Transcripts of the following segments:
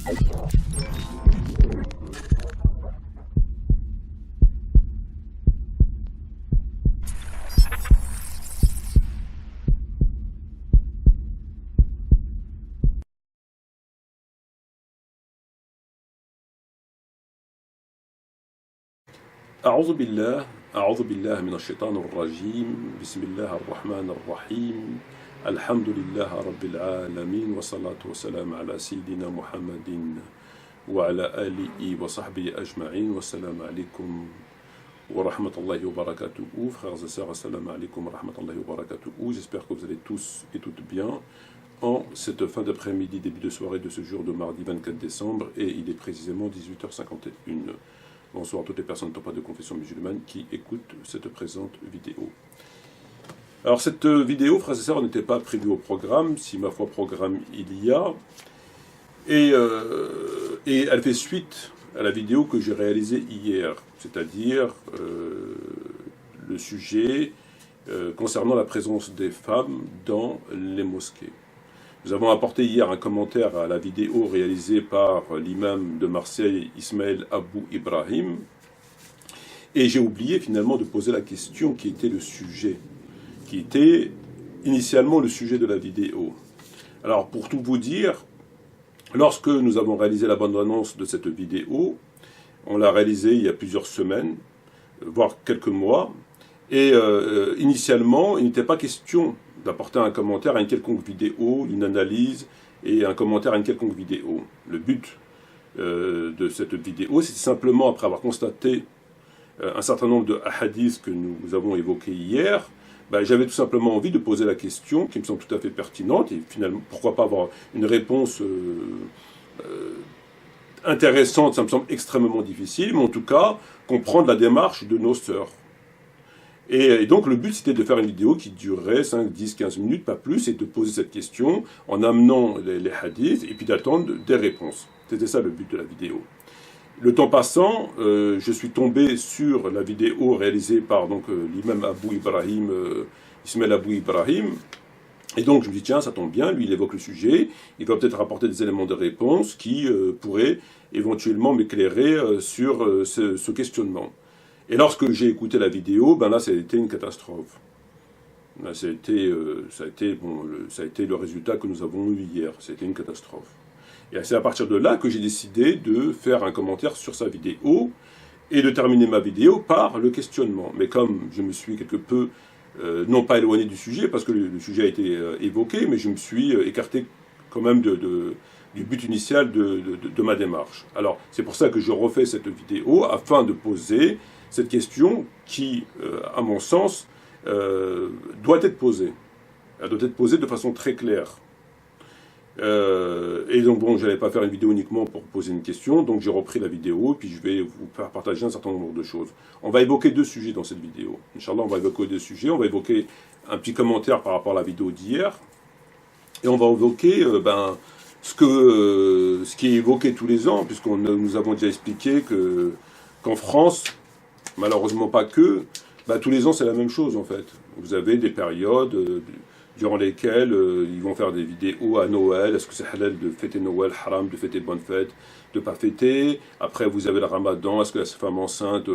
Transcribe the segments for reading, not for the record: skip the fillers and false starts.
أعوذ بالله من الشيطان الرجيم بسم الله الرحمن الرحيم الحمد لله رب العالمين والصلاة والسلام على سيدنا محمد وعلى آله وصحبه أجمعين والسلام عليكم ورحمة الله وبركاته. Frères et sœurs, assalamu alaikum wa rahmatullahi wa barakatuh. J'espère que vous allez tous et toutes bien en cette fin d'après-midi, début de soirée de ce jour de mardi 24 décembre et il est précisément 18h51. Bonsoir à toutes les personnes n'étant pas de confession musulmane qui écoutent cette présente vidéo. Alors cette vidéo, frères et sœurs, n'était pas prévue au programme, si ma foi programme il y a, et elle fait suite à la vidéo que j'ai réalisée hier, c'est-à-dire le sujet concernant la présence des femmes dans les mosquées. Nous avons apporté hier un commentaire à la vidéo réalisée par l'imam de Marseille, Ismaël Abou Ibrahim, et j'ai oublié finalement de poser la question qui était le sujet, qui était initialement le sujet de la vidéo. Alors pour tout vous dire, lorsque nous avons réalisé la bande-annonce de cette vidéo, on l'a réalisée il y a plusieurs semaines, voire quelques mois, et initialement il n'était pas question d'apporter un commentaire à une quelconque vidéo, une analyse et un commentaire à une quelconque vidéo. Le but de cette vidéo, c'est simplement, après avoir constaté un certain nombre de hadiths que nous avons évoqués hier, j'avais tout simplement envie de poser la question qui me semble tout à fait pertinente, et finalement, pourquoi pas avoir une réponse intéressante, ça me semble extrêmement difficile, mais en tout cas, comprendre la démarche de nos sœurs. Et donc le but c'était de faire une vidéo qui durerait 5, 10, 15 minutes, pas plus, et de poser cette question en amenant les hadiths et puis d'attendre des réponses. C'était ça le but de la vidéo. Le temps passant, je suis tombé sur la vidéo réalisée par l'imam Abou Ibrahim, Ismaël Abou Ibrahim, et donc je me dis tiens ça tombe bien, lui il évoque le sujet, il va peut-être apporter des éléments de réponse qui pourraient éventuellement m'éclairer sur ce questionnement. Et lorsque j'ai écouté la vidéo, là, ça a été une catastrophe. Là, ça a été le résultat que nous avons eu hier. Ça a été une catastrophe. Et c'est à partir de là que j'ai décidé de faire un commentaire sur sa vidéo et de terminer ma vidéo par le questionnement. Mais comme je me suis quelque peu, non pas éloigné du sujet, parce que le sujet a été évoqué, mais je me suis écarté quand même du but initial de ma démarche. Alors, c'est pour ça que je refais cette vidéo, afin de poser cette question qui, à mon sens, doit être posée. Elle doit être posée de façon très claire. Et donc, je n'allais pas faire une vidéo uniquement pour poser une question, donc j'ai repris la vidéo, puis je vais vous faire partager un certain nombre de choses. On va évoquer deux sujets dans cette vidéo. Inch'Allah, on va évoquer deux sujets. On va évoquer un petit commentaire par rapport à la vidéo d'hier, et on va évoquer ce qui est évoqué tous les ans, puisque nous avons déjà expliqué qu'en France, malheureusement pas que, tous les ans c'est la même chose en fait. Vous avez des périodes durant lesquelles ils vont faire des vidéos à Noël, est-ce que c'est halal de fêter Noël, haram de fêter bonne fête, de pas fêter, après vous avez le Ramadan, est-ce que la femme enceinte,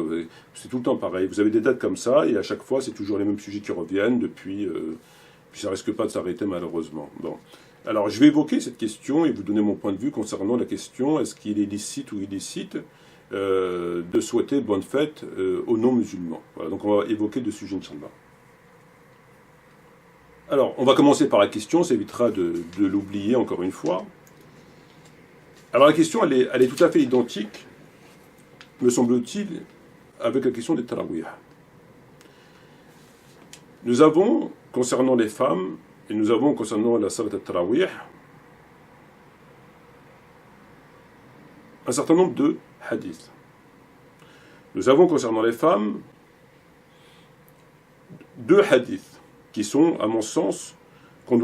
c'est tout le temps pareil, vous avez des dates comme ça, et à chaque fois c'est toujours les mêmes sujets qui reviennent, puis ça risque pas de s'arrêter malheureusement. Bon. Alors je vais évoquer cette question et vous donner mon point de vue concernant la question, est-ce qu'il est licite ou illicite de souhaiter bonne fête aux non-musulmans. Voilà, donc on va évoquer deux sujets, Inch'Allah. Alors, on va commencer par la question, ça évitera de l'oublier encore une fois. Alors la question, elle est tout à fait identique, me semble-t-il, avec la question des tarawih. Nous avons, concernant les femmes, et nous avons, concernant la salat al-tarawih, un certain nombre de hadiths. Nous avons concernant les femmes deux hadiths qui sont, à mon sens, on ne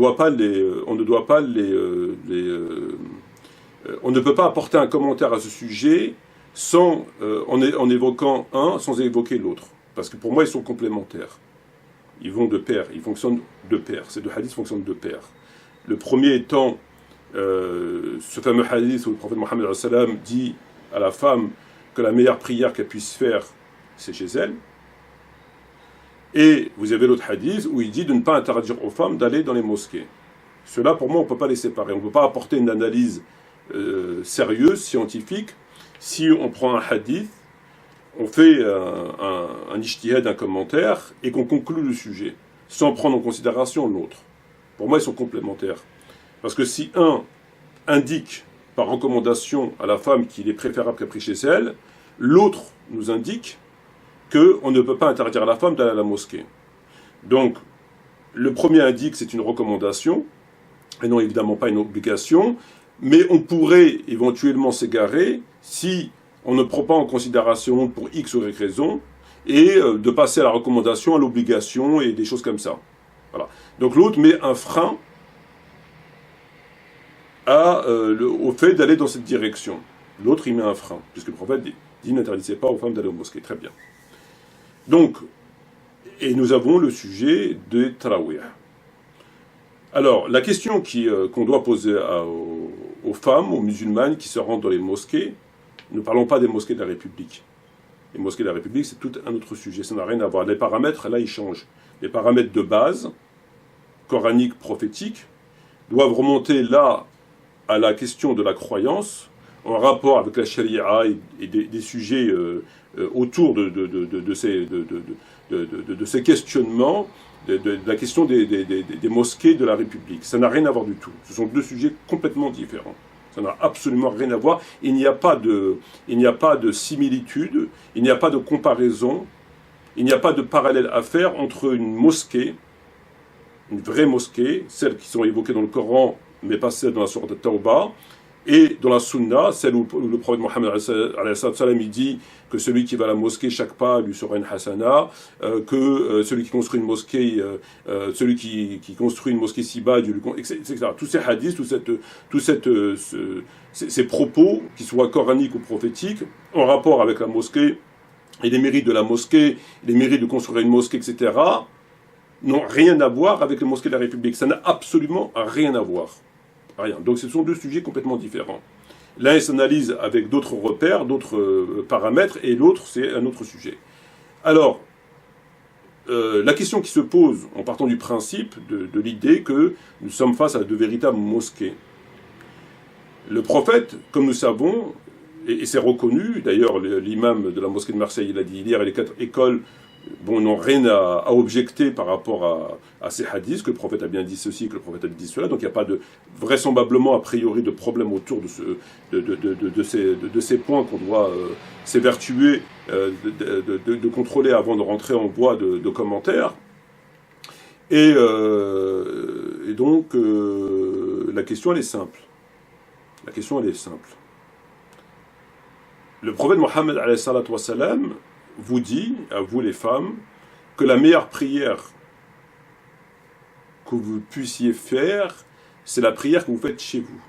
peut pas apporter un commentaire à ce sujet en évoquant un sans évoquer l'autre. Parce que pour moi, ils sont complémentaires. Ils vont de pair, ils fonctionnent de pair. Ces deux hadiths fonctionnent de pair. Le premier étant ce fameux hadith où le prophète Mohammed dit à la femme que la meilleure prière qu'elle puisse faire, c'est chez elle. Et vous avez l'autre hadith où il dit de ne pas interdire aux femmes d'aller dans les mosquées. Cela, pour moi, on ne peut pas les séparer. On ne peut pas apporter une analyse sérieuse, scientifique. Si on prend un hadith, on fait un ijtihad, un commentaire, et qu'on conclut le sujet, sans prendre en considération l'autre. Pour moi, ils sont complémentaires. Parce que si un indique par recommandation à la femme qu'il est préférable qu'elle prie chez elle, l'autre nous indique qu'on ne peut pas interdire à la femme d'aller à la mosquée. Donc, le premier indique que c'est une recommandation, et non évidemment pas une obligation, mais on pourrait éventuellement s'égarer si on ne prend pas en considération pour X ou Y raison, et de passer à la recommandation, à l'obligation, et des choses comme ça. Voilà. Donc l'autre met un frein au fait d'aller dans cette direction. L'autre, il met un frein, puisque le prophète dit n'interdisez pas aux femmes d'aller aux mosquées. Très bien. Donc, et nous avons le sujet de Tarawih. Alors, la question qu'on doit poser aux femmes, aux musulmanes qui se rendent dans les mosquées, ne parlons pas des mosquées de la République. Les mosquées de la République, c'est tout un autre sujet, ça n'a rien à voir. Les paramètres, là, ils changent. Les paramètres de base, coraniques, prophétiques, doivent remonter là à la question de la croyance, en rapport avec la charia et des sujets autour de ces questionnements, de la question des mosquées de la République. Ça n'a rien à voir du tout. Ce sont deux sujets complètement différents. Ça n'a absolument rien à voir. Il n'y a pas de similitude, il n'y a pas de comparaison, il n'y a pas de parallèle à faire entre une mosquée, une vraie mosquée, celles qui sont évoquées dans le Coran, mais pas celles dans la sourate At-Tawbah, et dans la Sunna, celle où le prophète Mohammed il dit que celui qui va à la mosquée, chaque pas lui sera une hasana, que celui qui construit une mosquée, celui qui construit une mosquée si-bas, etc. Tous ces hadiths, ces propos, qu'ils soient coraniques ou prophétiques, en rapport avec la mosquée, et les mérites de la mosquée, les mérites de construire une mosquée, etc., n'ont rien à voir avec les mosquées de la République. Ça n'a absolument rien à voir. Rien. Donc ce sont deux sujets complètement différents. L'un s'analyse avec d'autres repères, d'autres paramètres, et l'autre c'est un autre sujet. Alors, la question qui se pose en partant du principe de l'idée que nous sommes face à de véritables mosquées. Le prophète, comme nous savons, et c'est reconnu, d'ailleurs l'imam de la mosquée de Marseille il a dit hier, les 4 écoles n'ont rien à objecter par rapport à ces hadiths, que le prophète a bien dit ceci, que le prophète a dit cela, donc il n'y a pas vraisemblablement a priori de problème autour de ces points qu'on doit s'évertuer de contrôler avant de rentrer en voie de commentaires. Et donc la question elle est simple. La question elle est simple. Le prophète Mohammed alayhi salatu wa salam vous dit, à vous les femmes, que la meilleure prière que vous puissiez faire, c'est la prière que vous faites chez vous.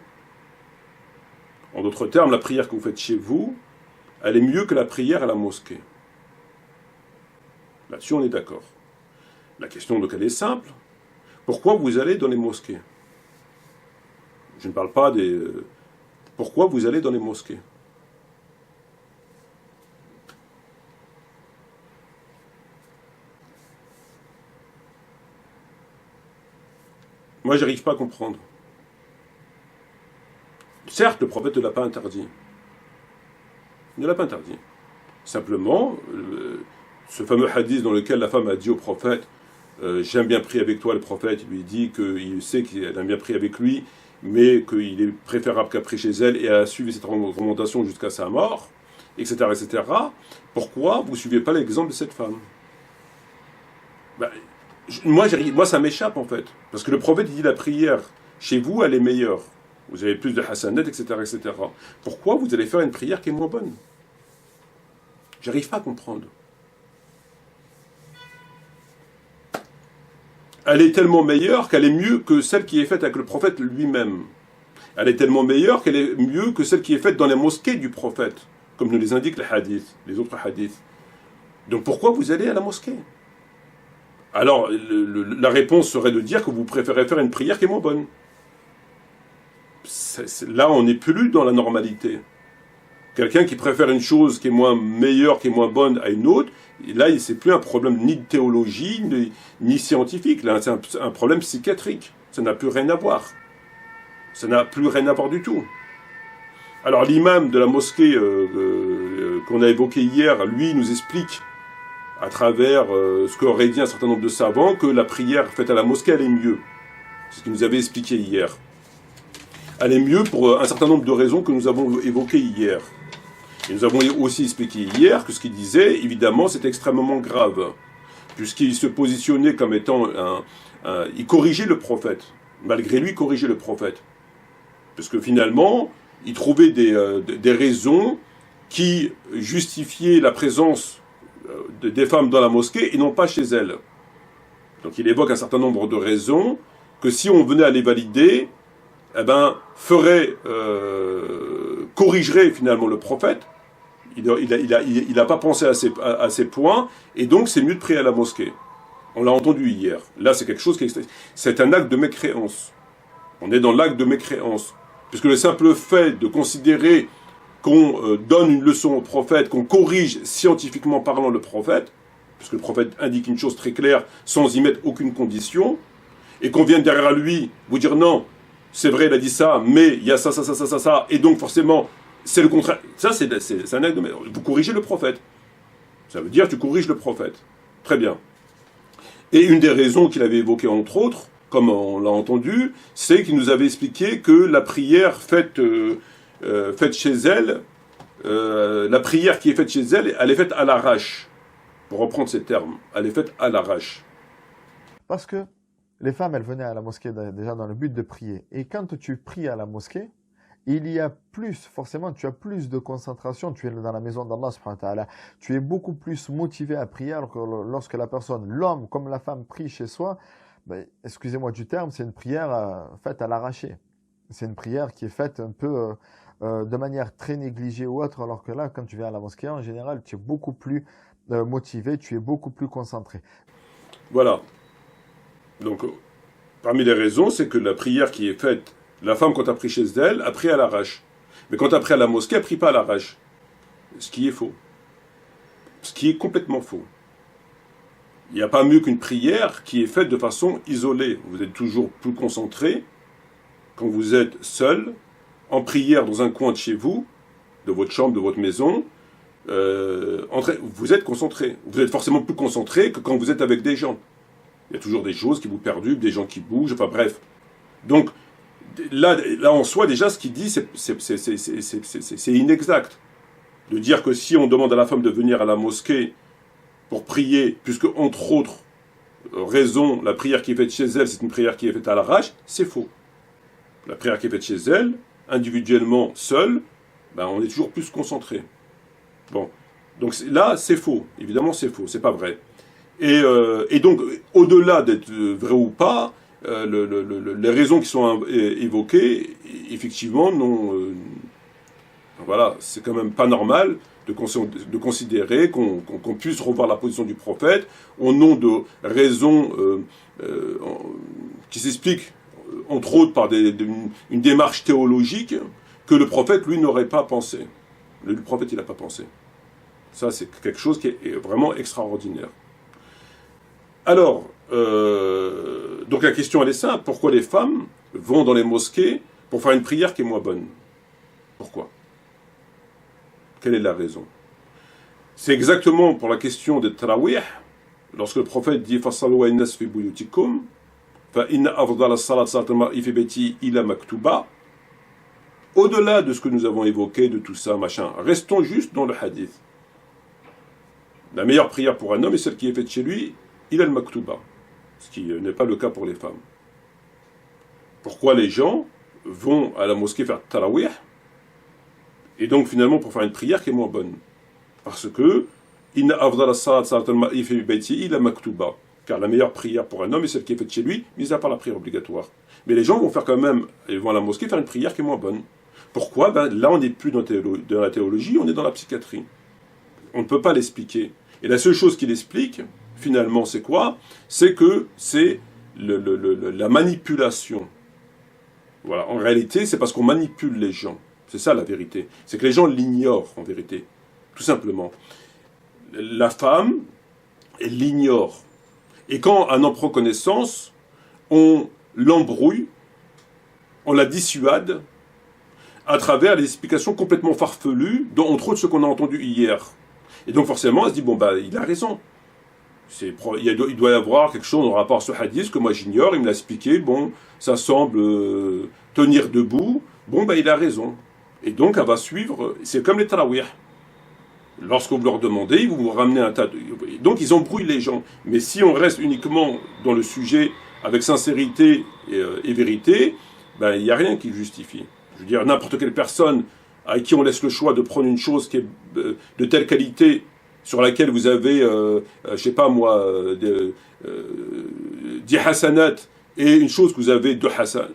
En d'autres termes, la prière que vous faites chez vous, elle est mieux que la prière à la mosquée. Là-dessus, on est d'accord. La question, donc, elle est simple. Pourquoi vous allez dans les mosquées? Je ne parle pas des... Pourquoi vous allez dans les mosquées? Moi, j'arrive pas à comprendre. Certes, le prophète ne l'a pas interdit. Il ne l'a pas interdit. Simplement, ce fameux hadith dans lequel la femme a dit au prophète j'aime bien prier avec toi, le prophète lui dit qu'il sait qu'elle aime bien prier avec lui, mais qu'il est préférable qu'elle prie chez elle, et elle a suivi cette recommandation jusqu'à sa mort, etc., etc. Pourquoi vous ne suivez pas l'exemple de cette femme? Moi, ça m'échappe en fait. Parce que le prophète dit la prière chez vous, elle est meilleure. Vous avez plus de hasanat, etc., etc. Pourquoi vous allez faire une prière qui est moins bonne? J'arrive pas à comprendre. Elle est tellement meilleure qu'elle est mieux que celle qui est faite avec le prophète lui-même. Elle est tellement meilleure qu'elle est mieux que celle qui est faite dans les mosquées du prophète, comme nous les indiquent les hadiths, les autres hadiths. Donc pourquoi vous allez à la mosquée? Alors, la réponse serait de dire que vous préférez faire une prière qui est moins bonne. là, on n'est plus dans la normalité. Quelqu'un qui préfère une chose qui est moins meilleure, qui est moins bonne à une autre, là, c'est plus un problème ni de théologie, ni scientifique. Là, c'est un problème psychiatrique. Ça n'a plus rien à voir. Ça n'a plus rien à voir du tout. Alors, l'imam de la mosquée qu'on a évoqué hier, lui, nous explique, à travers ce qu'aurait dit un certain nombre de savants, que la prière faite à la mosquée, elle est mieux. C'est ce qu'il nous avait expliqué hier. Elle est mieux pour un certain nombre de raisons que nous avons évoquées hier. Et nous avons aussi expliqué hier que ce qu'il disait, évidemment, c'est extrêmement grave, puisqu'il se positionnait comme étant il corrigeait le prophète. Malgré lui, il corrigeait le prophète. Parce que finalement, il trouvait des raisons qui justifiaient la présence des femmes dans la mosquée et non pas chez elles. Donc il évoque un certain nombre de raisons que si on venait à les valider, eh ben, corrigerait finalement le prophète. Il n'a pas pensé à ces points, et donc c'est mieux de prier à la mosquée. On l'a entendu hier. Là, c'est quelque chose c'est un acte de mécréance. On est dans l'acte de mécréance. Puisque le simple fait de considérer qu'on donne une leçon au prophète, qu'on corrige scientifiquement parlant le prophète, puisque le prophète indique une chose très claire sans y mettre aucune condition, et qu'on vienne derrière lui vous dire non, c'est vrai, il a dit ça, mais il y a ça, et donc forcément, c'est le contraire. Ça, c'est un acte de mécréance. Vous corrigez le prophète. Ça veut dire que tu corriges le prophète. Très bien. Et une des raisons qu'il avait évoquées, entre autres, comme on l'a entendu, c'est qu'il nous avait expliqué que la prière faite chez elle, la prière qui est faite chez elle, elle est faite à l'arrache. Pour reprendre ces termes, elle est faite à l'arrache. Parce que les femmes, elles venaient à la mosquée déjà dans le but de prier. Et quand tu pries à la mosquée, il y a plus, forcément, tu as plus de concentration, tu es dans la maison d'Allah subhanahu wa ta'ala, tu es beaucoup plus motivé à prier, alors que lorsque la personne, l'homme comme la femme prie chez soi, ben, excusez-moi du terme, c'est une prière faite à l'arraché. C'est une prière qui est faite un peu de manière très négligée ou autre, alors que là, quand tu viens à la mosquée, en général, tu es beaucoup plus motivé, tu es beaucoup plus concentré. Voilà. Donc, parmi les raisons, c'est que la prière qui est faite, la femme, quand elle prie chez elle, a pris à l'arrache. Mais quand elle prie à la mosquée, elle ne prie pas à l'arrache. Ce qui est faux. Ce qui est complètement faux. Il n'y a pas mieux qu'une prière qui est faite de façon isolée. Vous êtes toujours plus concentré quand vous êtes seul, en prière dans un coin de chez vous, de votre chambre, de votre maison. Vous êtes concentré. Vous êtes forcément plus concentré que quand vous êtes avec des gens. Il y a toujours des choses qui vous perturbent, des gens qui bougent, enfin bref. Donc, là en soi, déjà, ce qu'il dit, c'est inexact. De dire que si on demande à la femme de venir à la mosquée pour prier, puisque, entre autres raisons, la prière qui est faite chez elle, c'est une prière qui est faite à l'arrache, c'est faux. La prière qui est faite chez elle, individuellement, seule, ben, on est toujours plus concentré. Bon. Donc là, c'est faux. Évidemment, c'est faux. C'est pas vrai. Et donc, au-delà d'être vrai ou pas, les raisons qui sont évoquées, effectivement, voilà, c'est quand même pas normal de considérer qu'on puisse revoir la position du prophète au nom de raisons qui s'expliquent, entre autres, par une démarche théologique que le prophète, lui, n'aurait pas pensé. Le prophète, il n'a pas pensé. Ça, c'est quelque chose qui est vraiment extraordinaire. Alors, donc la question elle est simple, pourquoi les femmes vont dans les mosquées pour faire une prière qui est moins bonne? Pourquoi? Quelle est la raison? C'est exactement pour la question de Tarawih, lorsque le prophète dit « Fasallu innas fi buyutikum, fa inna afdala salat salatul mar'i fi bayti ila maktuba » Au-delà de ce que nous avons évoqué, de tout ça, machin, restons juste dans le hadith. La meilleure prière pour un homme est celle qui est faite chez lui, il a le maktuba, ce qui n'est pas le cas pour les femmes. Pourquoi les gens vont à la mosquée faire tarawih, et donc finalement pour faire une prière qui est moins bonne? Parce que inna afdala salat salatul mar'i fi bayti ila maktuba, car la meilleure prière pour un homme est celle qui est faite chez lui, mis à part la prière obligatoire. Mais les gens vont faire quand même, ils vont à la mosquée faire une prière qui est moins bonne. Pourquoi? Ben là on n'est plus dans la théologie, on est dans la psychiatrie. On ne peut pas l'expliquer. Et la seule chose qui l'explique, finalement, c'est quoi? C'est que c'est la manipulation. Voilà. En réalité, c'est parce qu'on manipule les gens. C'est ça la vérité. C'est que les gens l'ignorent, en vérité. Tout simplement. La femme, elle l'ignore. Et quand un en prend connaissance, on l'embrouille, on la dissuade à travers des explications complètement farfelues, dont entre autres ce qu'on a entendu hier. Et donc forcément, elle se dit, bon, bah, il a raison. Il doit y avoir quelque chose en rapport à ce hadith que moi j'ignore, il me l'a expliqué, bon, ça semble tenir debout, bon, bah, il a raison. Et donc, elle va suivre, c'est comme les tarawih. Lorsque vous leur demandez, vous vous ramenez un tas de... Donc, ils embrouillent les gens. Mais si on reste uniquement dans le sujet avec sincérité et vérité, ben, il n'y a rien qui justifie. Je veux dire, n'importe quelle personne à qui on laisse le choix de prendre une chose qui est de telle qualité, sur laquelle vous avez, je sais pas moi, 10 hasanat, et une chose que vous avez 2 hasanat,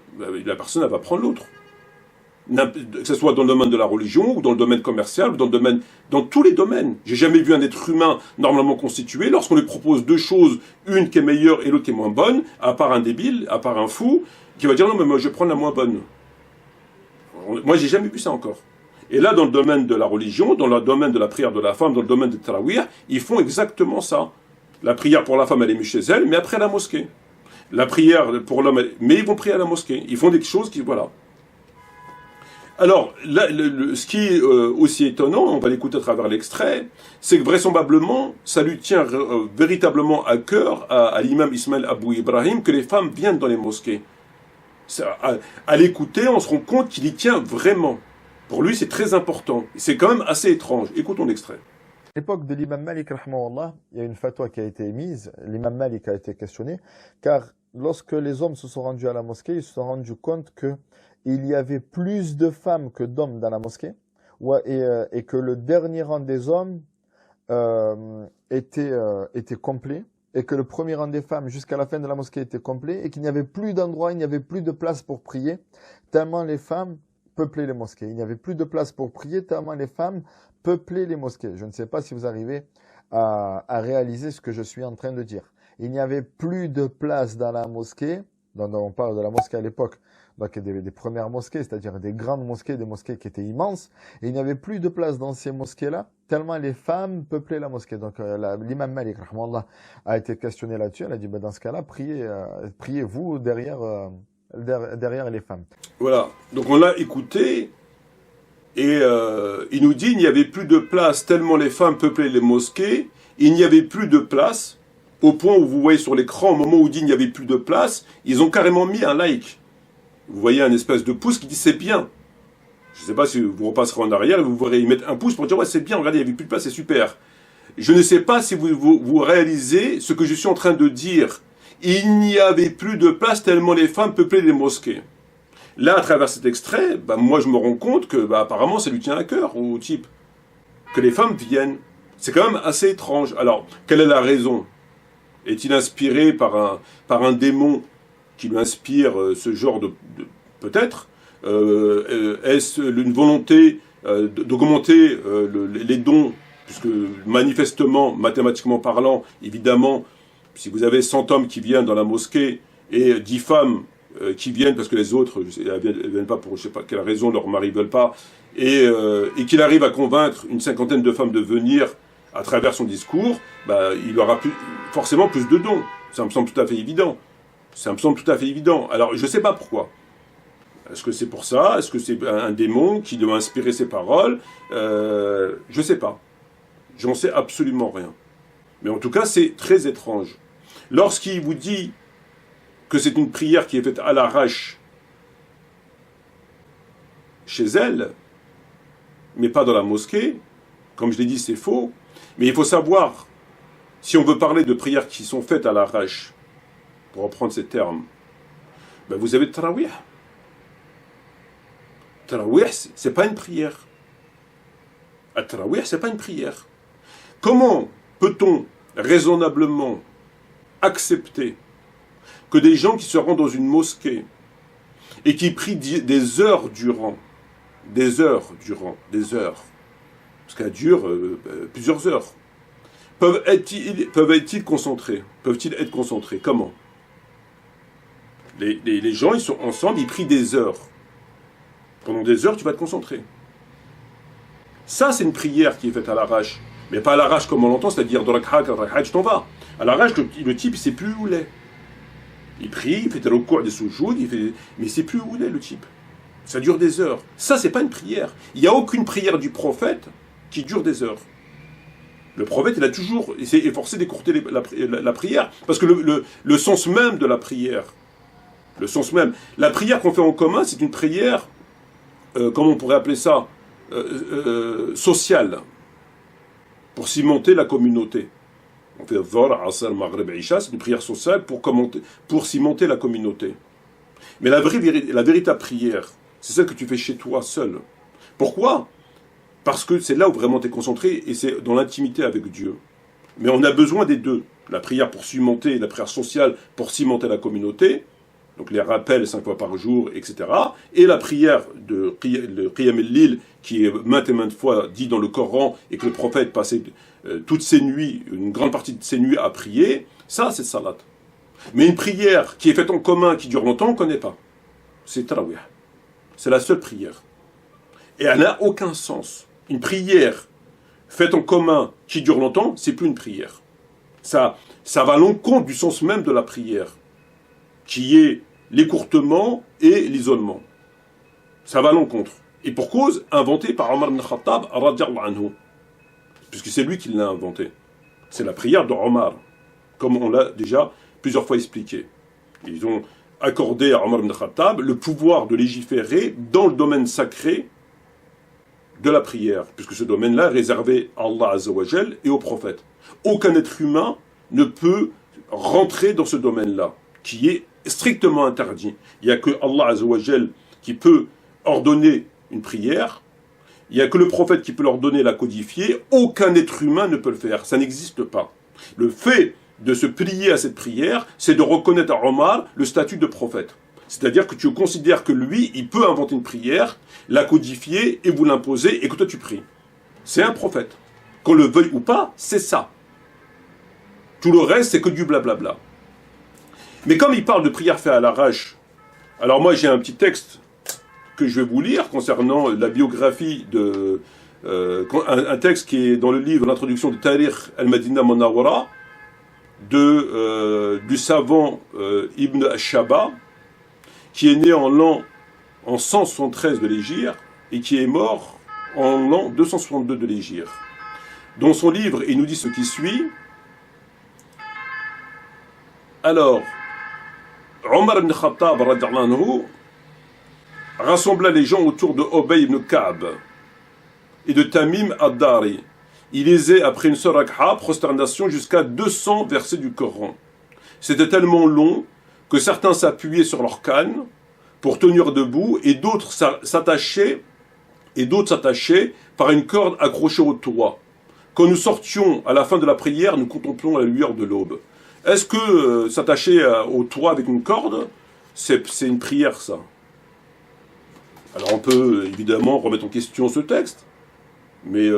la personne, elle va prendre l'autre. Que ce soit dans le domaine de la religion, ou dans le domaine commercial, ou dans tous les domaines. J'ai jamais vu un être humain normalement constitué, lorsqu'on lui propose deux choses, une qui est meilleure et l'autre qui est moins bonne, à part un débile, à part un fou, qui va dire non mais moi je vais prendre la moins bonne. Moi j'ai jamais vu ça encore. Et là dans le domaine de la religion, dans le domaine de la prière de la femme, dans le domaine de tarawih, ils font exactement ça. La prière pour la femme elle est mise chez elle, mais après à la mosquée. La prière pour l'homme, mais ils vont prier à la mosquée. Ils font des choses qui, voilà. Alors, là, ce qui est aussi étonnant, on va l'écouter à travers l'extrait, c'est que vraisemblablement, ça lui tient véritablement à cœur à l'imam Ismaël Abou Ibrahim que les femmes viennent dans les mosquées. À l'écouter, on se rend compte qu'il y tient vraiment. Pour lui, c'est très important. C'est quand même assez étrange. Écoutons l'extrait. À l'époque de l'imam Malik, rahmahullah, il y a une fatwa qui a été émise. L'imam Malik a été questionné, car lorsque les hommes se sont rendus à la mosquée, ils se sont rendus compte que il y avait plus de femmes que d'hommes dans la mosquée, et que le dernier rang des hommes était complet, et que le premier rang des femmes jusqu'à la fin de la mosquée était complet, et qu'il n'y avait plus d'endroit, il n'y avait plus de place pour prier, tellement les femmes peuplaient les mosquées. Il n'y avait plus de place pour prier, tellement les femmes peuplaient les mosquées. Je ne sais pas si vous arrivez à réaliser ce que je suis en train de dire. Il n'y avait plus de place dans la mosquée, on parle de la mosquée à l'époque, donc des premières mosquées, c'est-à-dire des grandes mosquées, des mosquées qui étaient immenses, et il n'y avait plus de place dans ces mosquées-là, tellement les femmes peuplaient la mosquée. Donc l'imam Malik, rahmallah, a été questionné là-dessus, elle a dit, dans ce cas-là, priez-vous derrière les femmes. Voilà, donc on l'a écouté, et il nous dit, il n'y avait plus de place, tellement les femmes peuplaient les mosquées, il n'y avait plus de place, au point où vous voyez sur l'écran, au moment où il dit il n'y avait plus de place, ils ont carrément mis un like. Vous voyez un espèce de pouce qui dit c'est bien. Je ne sais pas si vous repasserez en arrière et vous verrez y mettre un pouce pour dire ouais c'est bien, regardez, il n'y avait plus de place, c'est super. Je ne sais pas si vous réalisez ce que je suis en train de dire. Il n'y avait plus de place tellement les femmes peuplaient les mosquées. Là, à travers cet extrait, moi je me rends compte que apparemment ça lui tient à cœur au type. Que les femmes viennent. C'est quand même assez étrange. Alors, quelle est la raison? Est-il inspiré par un démon qui lui inspire ce genre de peut-être est-ce une volonté d'augmenter les dons, puisque manifestement, mathématiquement parlant, évidemment, si vous avez 100 hommes qui viennent dans la mosquée et 10 femmes qui viennent parce que les autres elles viennent pas pour je sais pas quelle raison, leurs maris veulent pas, et qu'il arrive à convaincre une cinquantaine de femmes de venir à travers son discours, il aura forcément plus de dons. Ça me semble tout à fait évident. Ça me semble tout à fait évident. Alors, je ne sais pas pourquoi. Est-ce que c'est pour ça? Est-ce que c'est un démon qui doit inspirer ses paroles? Je ne sais pas. J'en sais absolument rien. Mais en tout cas, c'est très étrange. Lorsqu'il vous dit que c'est une prière qui est faite à l'arrache chez elle, mais pas dans la mosquée, comme je l'ai dit, c'est faux. Mais il faut savoir, si on veut parler de prières qui sont faites à l'arrache, pour reprendre ces termes, vous avez le tarawih. Tarawih, c'est pas une prière. Le tarawih, c'est pas une prière. Comment peut-on raisonnablement accepter que des gens qui se rendent dans une mosquée et qui prient des heures durant, parce qu'elle dure plusieurs heures, peuvent-ils être concentrés? Peuvent-ils être concentrés? Comment? Les gens, ils sont ensemble, ils prient des heures. Pendant des heures, tu vas te concentrer. Ça, c'est une prière qui est faite à l'arrache. Mais pas à l'arrache comme on l'entend, c'est-à-dire de rak'at, tu t'en vas. À l'arrache, le type, il sait plus où il est. Il prie, il fait le recours des soujouds, mais il sait plus où il est, le type. Ça dure des heures. Ça, c'est pas une prière. Il n'y a aucune prière du prophète qui dure des heures. Le prophète, il a toujours s'est efforcé d'écourter la prière, parce que le sens même de la prière, la prière qu'on fait en commun, c'est une prière, comment on pourrait appeler ça, sociale, pour cimenter la communauté. On fait Dhor, Asr, Maghrib, Isha, c'est une prière sociale pour cimenter la communauté. Mais la véritable prière, c'est celle que tu fais chez toi seul. Pourquoi ? Parce que c'est là où vraiment tu es concentré et c'est dans l'intimité avec Dieu. Mais on a besoin des deux. La prière pour cimenter, la prière sociale pour cimenter la communauté, donc les rappels 5 fois par jour, etc. Et la prière le Qiyam el-Lil, qui est maintes et maintes fois dit dans le Coran et que le prophète passait toutes ses nuits, une grande partie de ses nuits à prier, ça c'est salat. Mais une prière qui est faite en commun, qui dure longtemps, on ne connaît pas. C'est tarawih. C'est la seule prière. Et elle n'a aucun sens. Une prière faite en commun qui dure longtemps, c'est plus une prière. Ça va à l'encontre du sens même de la prière, qui est l'écourtement et l'isolement. Ça va à l'encontre. Et pour cause, inventé par Omar ibn Khattab, radiallahu anhu. Puisque c'est lui qui l'a inventé. C'est la prière de Omar, comme on l'a déjà plusieurs fois expliqué. Ils ont accordé à Omar ibn Khattab le pouvoir de légiférer dans le domaine sacré de la prière, puisque ce domaine-là est réservé à Allah Azza wa Jal et au prophète. Aucun être humain ne peut rentrer dans ce domaine-là, qui est strictement interdit. Il n'y a que Allah Azza wa Jal qui peut ordonner une prière, il n'y a que le prophète qui peut l'ordonner et la codifier, aucun être humain ne peut le faire, ça n'existe pas. Le fait de se plier à cette prière, c'est de reconnaître à Omar le statut de prophète. C'est-à-dire que tu considères que lui, il peut inventer une prière, la codifier et vous l'imposer et que toi tu pries. C'est un prophète. Qu'on le veuille ou pas, c'est ça. Tout le reste, c'est que du blablabla. Mais comme il parle de prière faite à l'arrache, alors moi j'ai un petit texte que je vais vous lire concernant la biographie de... un texte qui est dans le livre, l'introduction de Tarikh al-Madina Munawwara, du savant Ibn Ashaba, qui est né en 173 de l'Hégire et qui est mort en l'an 262 de l'Hégire. Dans son livre, il nous dit ce qui suit. Alors, Omar ibn Khattab radiallahu anhu rassembla les gens autour de Obey ibn Ka'b et de Tamim ad-Dari. Il lisait après une seule rak'a, prosternation, jusqu'à 200 versets du Coran. C'était tellement long que certains s'appuyaient sur leur canne pour tenir debout et d'autres s'attachaient par une corde accrochée au toit. Quand nous sortions à la fin de la prière, nous contemplons la lueur de l'aube. Est-ce que s'attacher au toit avec une corde, c'est une prière, ça? Alors on peut évidemment remettre en question ce texte, mais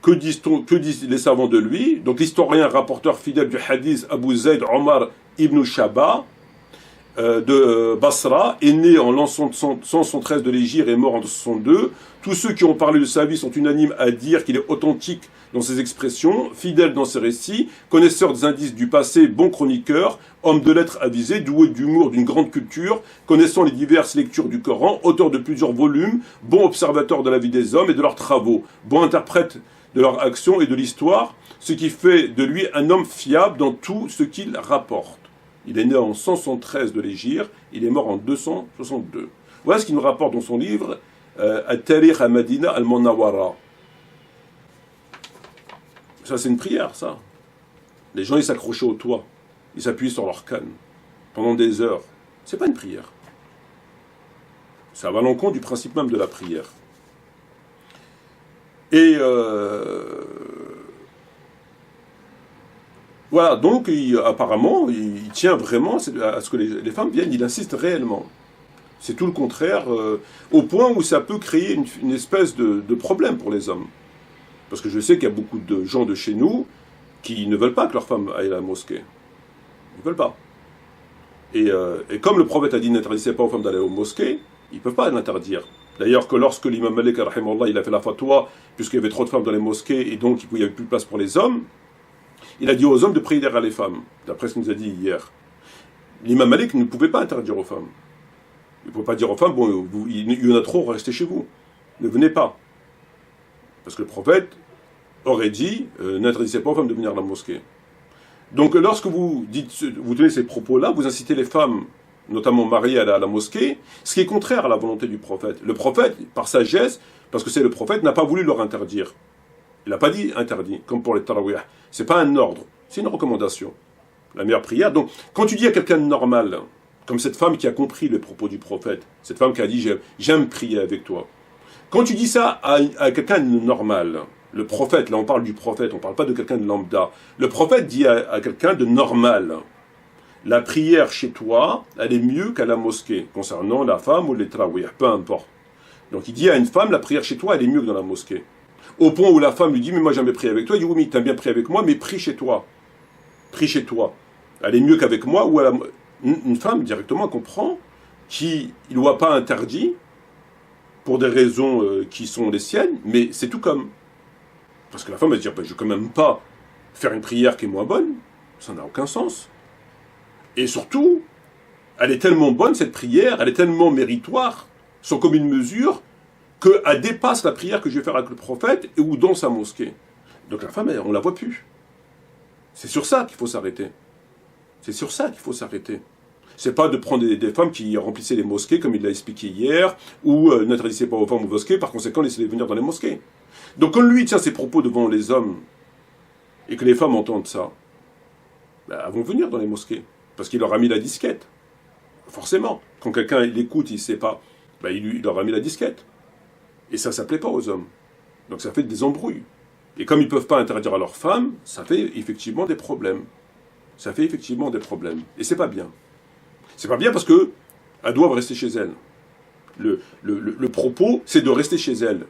que disent les savants de lui? Donc l'historien rapporteur fidèle du hadith Abu Zayd Omar ibn Shaba de Basra est né en l'an 173 de l'Hégire et mort en 262. Tous ceux qui ont parlé de sa vie sont unanimes à dire qu'il est authentique dans ses expressions, fidèle dans ses récits, connaisseur des indices du passé, bon chroniqueur, homme de lettres avisé, doué d'humour, d'une grande culture, connaissant les diverses lectures du Coran, auteur de plusieurs volumes, bon observateur de la vie des hommes et de leurs travaux, bon interprète de leurs actions et de l'histoire, ce qui fait de lui un homme fiable dans tout ce qu'il rapporte. Il est né en 173 de l'Hégire, il est mort en 262. Voilà ce qu'il nous rapporte dans son livre At-Tarikh al-Madina al-Munawwara. Ça, c'est une prière, ça. Les gens, ils s'accrochaient au toit, ils s'appuient sur leur canne pendant des heures. C'est pas une prière. Ça va à l'encontre du principe même de la prière. Et voilà, donc apparemment, il tient vraiment à ce que les femmes viennent, il insiste réellement. C'est tout le contraire, au point où ça peut créer une espèce de problème pour les hommes. Parce que je sais qu'il y a beaucoup de gens de chez nous qui ne veulent pas que leurs femmes aillent à la mosquée. Ils ne veulent pas. Et comme le prophète a dit n'interdisez pas aux femmes d'aller aux mosquées, ils ne peuvent pas l'interdire. D'ailleurs, que lorsque l'imam Malik, rahimallah, il a fait la fatwa, puisqu'il y avait trop de femmes dans les mosquées et donc il n'y avait plus de place pour les hommes, il a dit aux hommes de prier derrière les femmes, d'après ce qu'il nous a dit hier. L'imam Malik ne pouvait pas interdire aux femmes. Il ne pouvait pas dire aux femmes, bon, il y en a trop, restez chez vous. Ne venez pas. Parce que le prophète aurait dit, n'interdisez pas aux femmes de venir à la mosquée. Donc lorsque vous tenez ces propos-là, vous incitez les femmes, notamment mariées, à la mosquée, ce qui est contraire à la volonté du prophète. Le prophète, par sagesse, parce que c'est le prophète, n'a pas voulu leur interdire. Il n'a pas dit interdit, comme pour les tarawih. Ce n'est pas un ordre, c'est une recommandation. La meilleure prière. Donc, quand tu dis à quelqu'un de normal, comme cette femme qui a compris les propos du prophète, cette femme qui a dit j'aime prier avec toi. Quand tu dis ça à quelqu'un de normal, le prophète, là on parle du prophète, on ne parle pas de quelqu'un de lambda. Le prophète dit à quelqu'un de normal, la prière chez toi, elle est mieux qu'à la mosquée, concernant la femme ou les tarawih, peu importe. Donc il dit à une femme, la prière chez toi, elle est mieux que dans la mosquée. Au point où la femme lui dit, mais moi jamais prié avec toi, il dit, oui, mais tu as bien prié avec moi, mais prie chez toi. Prie chez toi. Elle est mieux qu'avec moi, ou une femme directement comprend qu'il ne lui a pas interdit, pour des raisons qui sont les siennes, mais c'est tout comme. Parce que la femme va se dire, je ne vais quand même pas faire une prière qui est moins bonne, ça n'a aucun sens. Et surtout, elle est tellement bonne, cette prière, elle est tellement méritoire, sans commune mesure, qu'elle dépasse la prière que je vais faire avec le prophète ou dans sa mosquée. Donc la femme, on ne la voit plus. C'est sur ça qu'il faut s'arrêter. C'est sur ça qu'il faut s'arrêter. C'est pas de prendre des femmes qui remplissaient les mosquées, comme il l'a expliqué hier, ou n'interdisaient pas aux femmes aux mosquées, par conséquent, laissez-les venir dans les mosquées. Donc quand lui tient ses propos devant les hommes, et que les femmes entendent ça, elles vont venir dans les mosquées, parce qu'il leur a mis la disquette. Forcément. Quand quelqu'un l'écoute, il ne sait pas, il leur a mis la disquette. Et ça ne plaît pas aux hommes. Donc ça fait des embrouilles. Et comme ils ne peuvent pas interdire à leurs femmes, ça fait effectivement des problèmes. Ça fait effectivement des problèmes. Et c'est pas bien. C'est pas bien parce qu'elles doivent rester chez elles. Le propos, c'est de rester chez elles.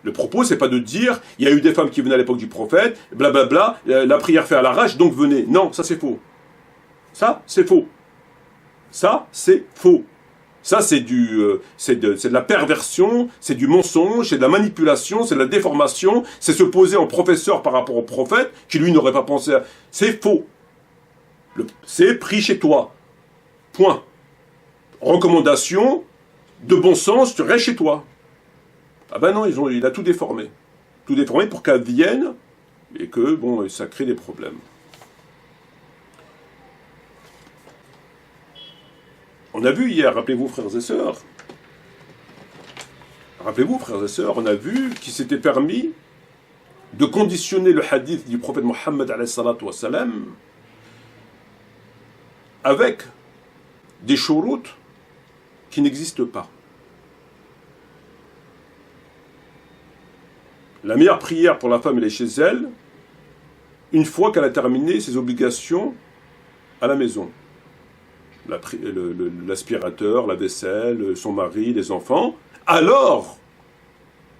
Le propos, c'est pas de dire, il y a eu des femmes qui venaient à l'époque du prophète, blablabla, la prière fait à l'arrache, donc venez. Non, ça c'est faux. Ça, c'est faux. Ça, c'est faux. Ça, c'est de la perversion, c'est du mensonge, c'est de la manipulation, c'est de la déformation, c'est se poser en professeur par rapport au prophète, qui lui n'aurait pas pensé à... C'est faux. C'est pris chez toi. Point. Recommandation de bon sens, tu restes chez toi. Ah ben non, il a tout déformé. Tout déformé pour qu'elle vienne et que, bon, ça crée des problèmes. On a vu hier, rappelez-vous frères et sœurs, on a vu qu'il s'était permis de conditionner le hadith du prophète Mohammed alayhi salatu wa salam avec des shurut qui n'existent pas. La meilleure prière pour la femme, elle est chez elle, une fois qu'elle a terminé ses obligations à la maison. L'aspirateur, la vaisselle, son mari, les enfants, alors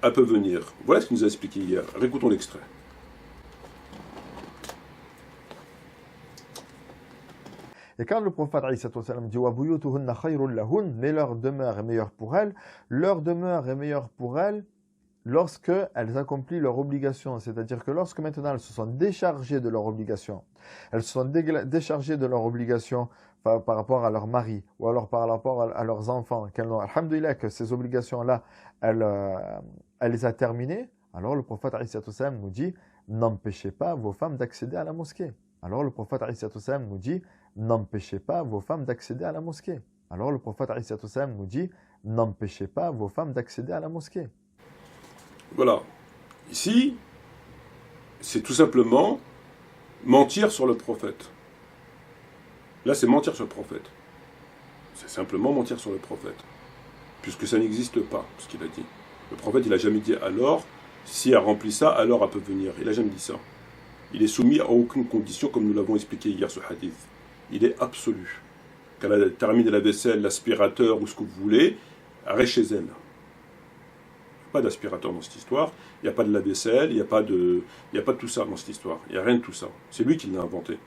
elle peut venir. Voilà ce qu'il nous a expliqué hier. Récoutons l'extrait. Et quand le prophète dit wa buyutuhunna khayrun lahun, mais leur demeure est meilleure pour elles, leur demeure est meilleure pour elles lorsque elles accomplissent leur obligation, c'est-à-dire que lorsque maintenant elles se sont déchargées de leur obligation, elles se sont déchargées de leur obligation par rapport à leur mari ou alors par rapport à leurs enfants, qu'elles ont, alhamdoulilah, que ces obligations-là, elle les a terminées, alors le prophète nous dit, n'empêchez pas vos femmes d'accéder à la mosquée. Alors le prophète nous dit, n'empêchez pas vos femmes d'accéder à la mosquée. Alors le prophète nous dit, n'empêchez pas vos femmes d'accéder à la mosquée. Voilà. Ici, c'est tout simplement mentir sur le prophète. Là, c'est mentir sur le prophète. C'est simplement mentir sur le prophète. Puisque ça n'existe pas, ce qu'il a dit. Le prophète, il n'a jamais dit alors, si elle remplit ça, alors elle peut venir. Il n'a jamais dit ça. Il est soumis à aucune condition, comme nous l'avons expliqué hier, ce hadith. Il est absolu. Quand elle termine la vaisselle, l'aspirateur ou ce que vous voulez, elle reste chez elle. Il n'y a pas d'aspirateur dans cette histoire, il n'y a pas de lave-vaisselle, il n'y a pas de tout ça dans cette histoire. Il n'y a rien de tout ça. C'est lui qui l'a inventé.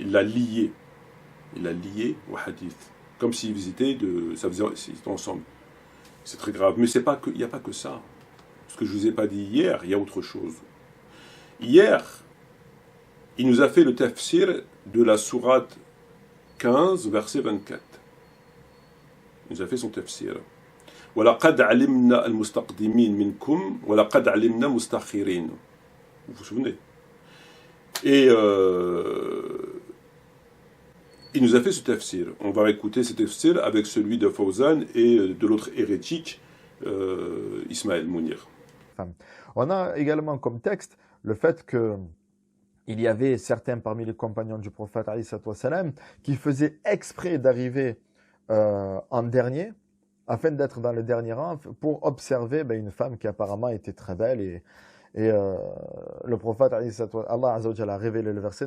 Il l'a lié. Il a lié au hadith. Comme s'ils étaient ensemble. C'est très grave. Mais il n'y a pas que ça. Ce que je ne vous ai pas dit hier, il y a autre chose. Hier, il nous a fait le tafsir de la sourate 15, verset 24. Il nous a fait son tafsir. وَلَقَدْ عَلِمْنَا الْمُسْتَقْدِمِينَ مِنْكُمْ وَلَقَدْ عَلِمْنَا مُسْتَأْخِرِينَ. Vous vous souvenez? Et il nous a fait ce tafsir. On va écouter ce tafsir avec celui de Fawzan et de l'autre hérétique, Ismaël Mounir. On a également comme texte le fait que il y avait certains parmi les compagnons du prophète qui faisaient exprès d'arriver en dernier, afin d'être dans le dernier rang, pour observer une femme qui apparemment était très belle. Et le prophète, Allah Azza wa Jalla a révélé le verset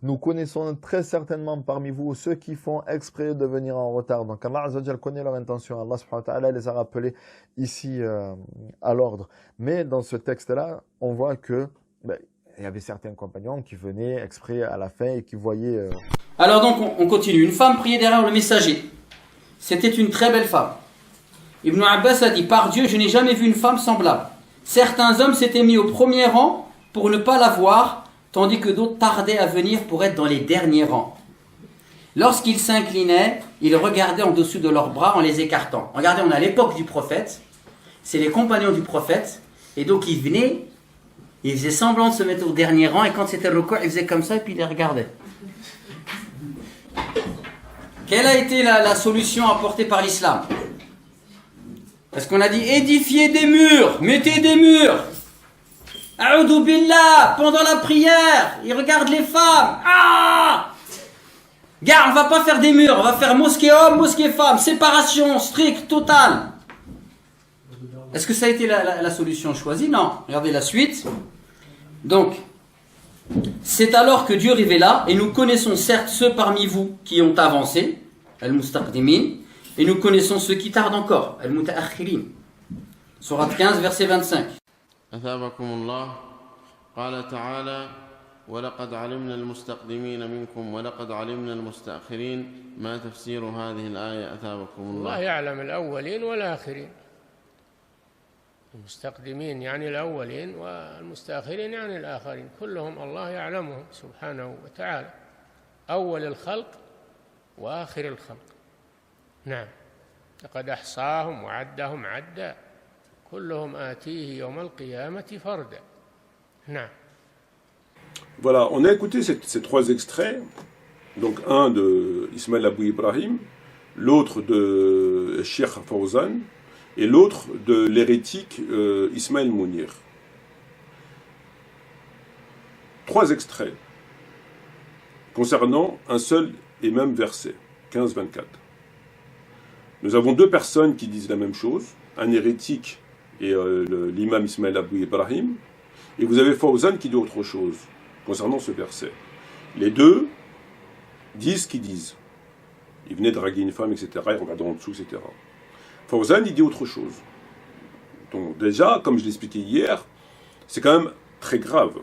nous connaissons très certainement parmi vous ceux qui font exprès de venir en retard. Donc Allah Azza wa Jalla connaît leur intention. Allah subhanahu wa ta'ala les a rappelés ici à l'ordre. Mais dans ce texte-là, on voit que il y avait certains compagnons qui venaient exprès à la fin et qui voyaient... Alors donc on continue. Une femme priait derrière le messager. C'était une très belle femme. Ibn Abbas a dit, par Dieu, je n'ai jamais vu une femme semblable. Certains hommes s'étaient mis au premier rang pour ne pas la voir, tandis que d'autres tardaient à venir pour être dans les derniers rangs. Lorsqu'ils s'inclinaient, ils regardaient en dessous de leurs bras en les écartant. Regardez, on est à l'époque du prophète, c'est les compagnons du prophète, et donc ils venaient, ils faisaient semblant de se mettre au dernier rang, et quand c'était le corps, ils faisaient comme ça, et puis ils les regardaient. Quelle a été la solution apportée par l'islam? Est-ce qu'on a dit édifiez des murs, mettez des murs? A'udhu billah, pendant la prière, ils regardent les femmes. Ah! Gars, on va pas faire des murs, on va faire mosquée homme, mosquée femme, séparation stricte, totale. Est-ce que ça a été la solution choisie? Non. Regardez la suite. Donc, c'est alors que Dieu révéla, et nous connaissons certes ceux parmi vous qui ont avancé, al-mustaqdimin, et nous connaissons ceux qui tardent encore, al-mutaakhirin. Sourate 15, verset 25. أثابكم الله قال تعالى ولقد علمنا المستقدمين منكم ولقد علمنا المستأخرين ما تفسير هذه الآية أثابكم الله الله يعلم الأولين والآخرين المستقدمين يعني الأولين والمستأخرين يعني الآخرين كلهم الله يعلمهم سبحانه وتعالى أول الخلق وآخر الخلق نعم لقد أحصاهم وعدهم عدا كلهم آتيه يوم القيامة فردا نعم. Voilà, on a écouté ces trois extraits, donc un de Ismaël Abou Ibrahim, l'autre de Cheikh Fawzan et l'autre de l'hérétique Ismaël Mounir. Trois extraits concernant un seul et même verset, 15-24. Nous avons deux personnes qui disent la même chose, un hérétique et l'imam Ismaël Abou Ibrahim, et vous avez Fawzan qui dit autre chose concernant ce verset. Les deux disent ce qu'ils disent. Ils venaient draguer une femme, etc., ils regardaient en dessous, etc. Fawzan, il dit autre chose. Donc déjà, comme je l'expliquais hier, c'est quand même très grave.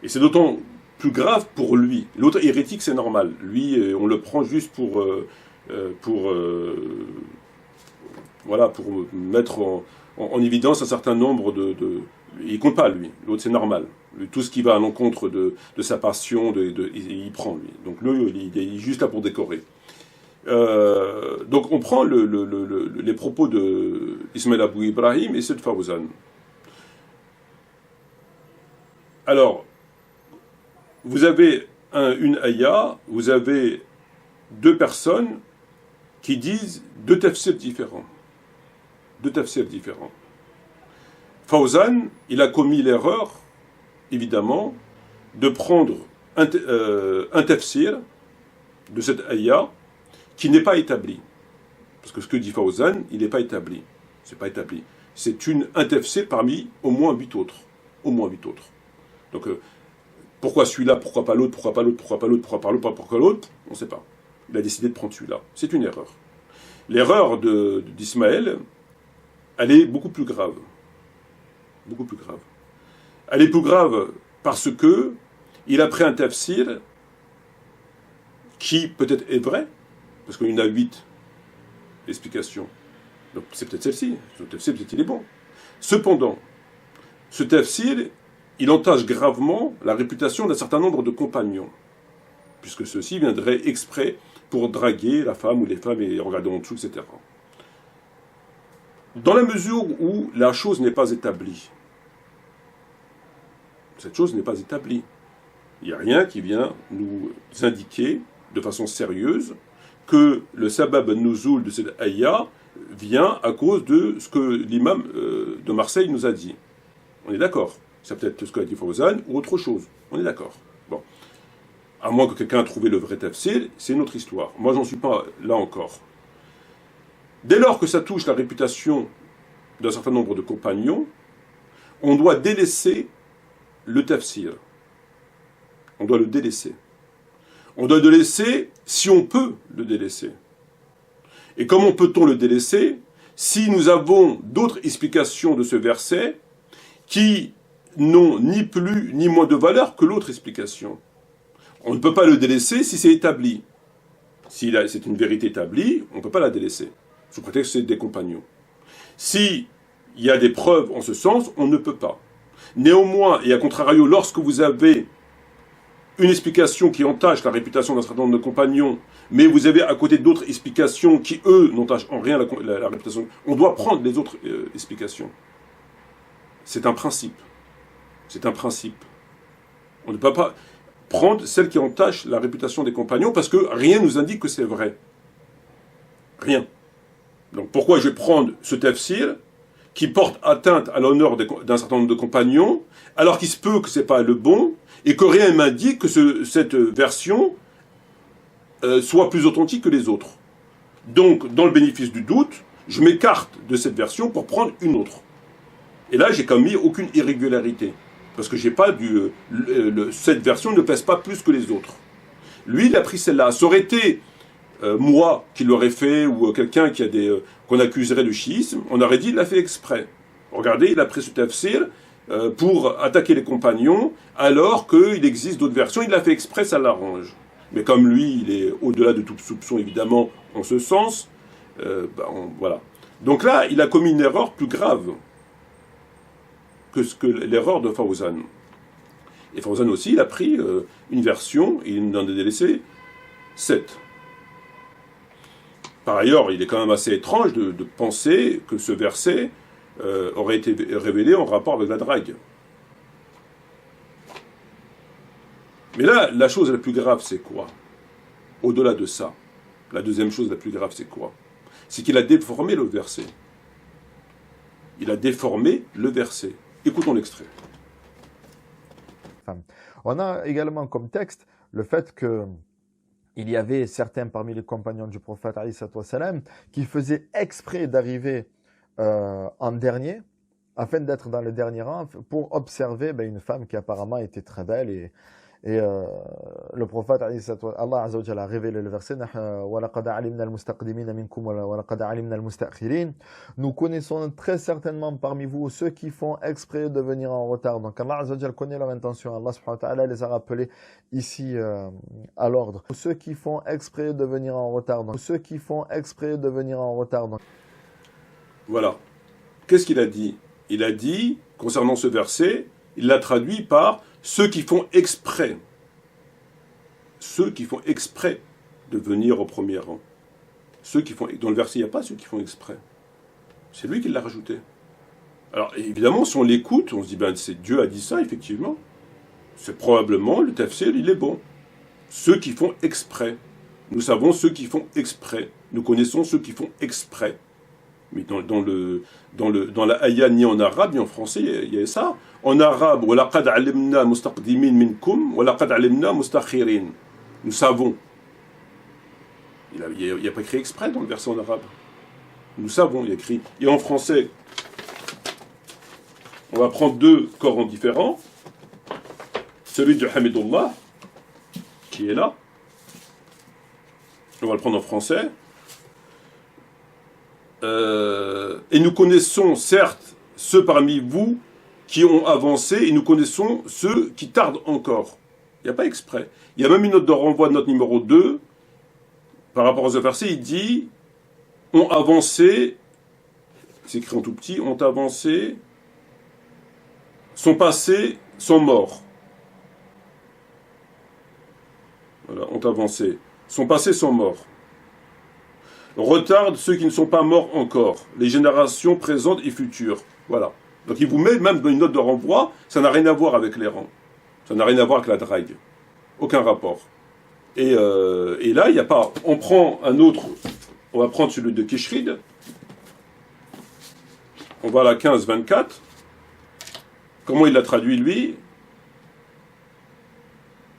Et c'est d'autant plus grave pour lui. L'autre hérétique, c'est normal. Lui, on le prend juste pour mettre en évidence un certain nombre de... Il compte pas, lui. L'autre, c'est normal. Tout ce qui va à l'encontre de sa passion, il prend, lui. Donc, lui, il est juste là pour décorer. Donc, on prend les propos de Ismaël Abou Ibrahim et ceux de Fawzan. Alors, vous avez une ayah, vous avez deux personnes qui disent deux tafsirs différents. Deux tafsirs différents. Fawzan, il a commis l'erreur, évidemment, de prendre un tafsir de cette ayah qui n'est pas établi. Parce que ce que dit Fawzan, il n'est pas établi. C'est pas établi. C'est un tafsir parmi au moins 8 autres. Au moins 8 autres. Donc, pourquoi celui-là, pourquoi pas l'autre, pourquoi pas l'autre, pourquoi pas l'autre, pourquoi pas l'autre, pourquoi l'autre, on ne sait pas. Il a décidé de prendre celui-là. C'est une erreur. L'erreur d'Ismaël, elle est beaucoup plus grave. Beaucoup plus grave. Elle est plus grave parce que il a pris un tafsir qui peut-être est vrai, parce qu'il y en a 8 explications. Donc c'est peut-être celle-ci. Ce tafsir, peut-être il est bon. Cependant, ce tafsir, il entache gravement la réputation d'un certain nombre de compagnons, puisque ceux-ci viendraient exprès pour draguer la femme ou les femmes et regarder en dessous, etc. Dans la mesure où la chose n'est pas établie, cette chose n'est pas établie. Il n'y a rien qui vient nous indiquer de façon sérieuse que le sabab nuzul de cette ayah vient à cause de ce que l'imam de Marseille nous a dit. On est d'accord. C'est peut-être ce qu'a dit Fawzan ou autre chose. On est d'accord. Bon. À moins que quelqu'un ait trouvé le vrai tafsir, c'est une autre histoire. Moi, j'en suis pas là encore. Dès lors que ça touche la réputation d'un certain nombre de compagnons, on doit délaisser le tafsir. On doit le délaisser. On doit le délaisser si on peut le délaisser. Et comment peut-on le délaisser si nous avons d'autres explications de ce verset qui n'ont ni plus ni moins de valeur que l'autre explication? On ne peut pas le délaisser si c'est établi. Si c'est une vérité établie, on ne peut pas la délaisser, sous prétexte que c'est des compagnons. Si il y a des preuves en ce sens, on ne peut pas. Néanmoins, et à contrario, lorsque vous avez une explication qui entache la réputation d'un certain nombre de compagnons, mais vous avez à côté d'autres explications qui, eux, n'entachent en rien la réputation, on doit prendre les autres explications. C'est un principe. C'est un principe. On ne peut pas prendre celle qui entache la réputation des compagnons parce que rien nous indique que c'est vrai. Rien. Donc pourquoi je vais prendre ce tafsir qui porte atteinte à l'honneur d'un certain nombre de compagnons, alors qu'il se peut que ce n'est pas le bon, et que rien ne m'indique que cette version soit plus authentique que les autres. Donc, dans le bénéfice du doute, je m'écarte de cette version pour prendre une autre. Et là, j'ai commis aucune irrégularité, parce que j'ai pas cette version ne pèse pas plus que les autres. Lui, il a pris celle-là. Ça aurait été moi qui l'aurais fait, ou quelqu'un qu'on accuserait de chiisme, on aurait dit il l'a fait exprès. Regardez, il a pris ce tafsir pour attaquer les compagnons, alors qu'il existe d'autres versions, il l'a fait exprès, ça l'arrange. Mais comme lui, il est au-delà de toute soupçon, évidemment, en ce sens, voilà. Donc là, il a commis une erreur plus grave que l'erreur de Fawzan. Et Fawzan aussi, il a pris une version, et il en a délaissé 7. Par ailleurs, il est quand même assez étrange de penser que ce verset aurait été révélé en rapport avec la drague. Mais là, la chose la plus grave, c'est quoi? Au-delà de ça, la deuxième chose la plus grave, c'est quoi? C'est qu'il a déformé le verset. Il a déformé le verset. Écoutons l'extrait. On a également comme texte le fait que il y avait certains parmi les compagnons du prophète qui faisaient exprès d'arriver en dernier, afin d'être dans le dernier rang, pour observer une femme qui apparemment était très belle. Et le prophète, Allah Azza wa Jalla, a révélé le verset nous connaissons très certainement parmi vous ceux qui font exprès de venir en retard. Donc Allah Azza wa Jalla connaît leur intention. Allah subhanahu wa ta'ala les a rappelés ici à l'ordre. Ceux qui font exprès de venir en retard. Donc, ceux qui font exprès de venir en retard. Donc. Voilà. Qu'est-ce qu'il a dit? Il a dit, concernant ce verset, il l'a traduit par ceux qui font exprès. Ceux qui font exprès de venir au premier rang. Ceux qui font, dans le verset, il n'y a pas ceux qui font exprès. C'est lui qui l'a rajouté. Alors, évidemment, si on l'écoute, on se dit, c'est Dieu a dit ça, effectivement. C'est probablement, le tafsir, il est bon. Ceux qui font exprès. Nous savons ceux qui font exprès. Nous connaissons ceux qui font exprès. Mais dans la ayah, ni en arabe, ni en français, il y a ça. En arabe, وَلَقَدْ عَلِمْنَا مُسْتَقْدِمِينَ مِنْكُمْ وَلَقَدْ عَلِمْنَا مُسْتَخِرِينَ. Nous savons. Il n'y a pas écrit exprès dans le verset en arabe. Nous savons, il y a écrit. Et en français, on va prendre 2 Corans différents. Celui de Hamidullah, qui est là. On va le prendre en français. Et nous connaissons certes ceux parmi vous qui ont avancé, et nous connaissons ceux qui tardent encore. Il n'y a pas exprès. Il y a même une note de renvoi, note numéro 2, par rapport à ce verset, il dit ont avancé, c'est écrit en tout petit, ont avancé, sont passés, sont morts. Voilà, ont avancé. Sont passés, sont morts. Retarde ceux qui ne sont pas morts encore, les générations présentes et futures. Voilà. Donc il vous met même une note de renvoi, ça n'a rien à voir avec les rangs. Ça n'a rien à voir avec la drague. Aucun rapport. Et là, il n'y a pas... On prend un autre... On va prendre celui de Kishrid. On va à la 15-24. Comment il l'a traduit, lui?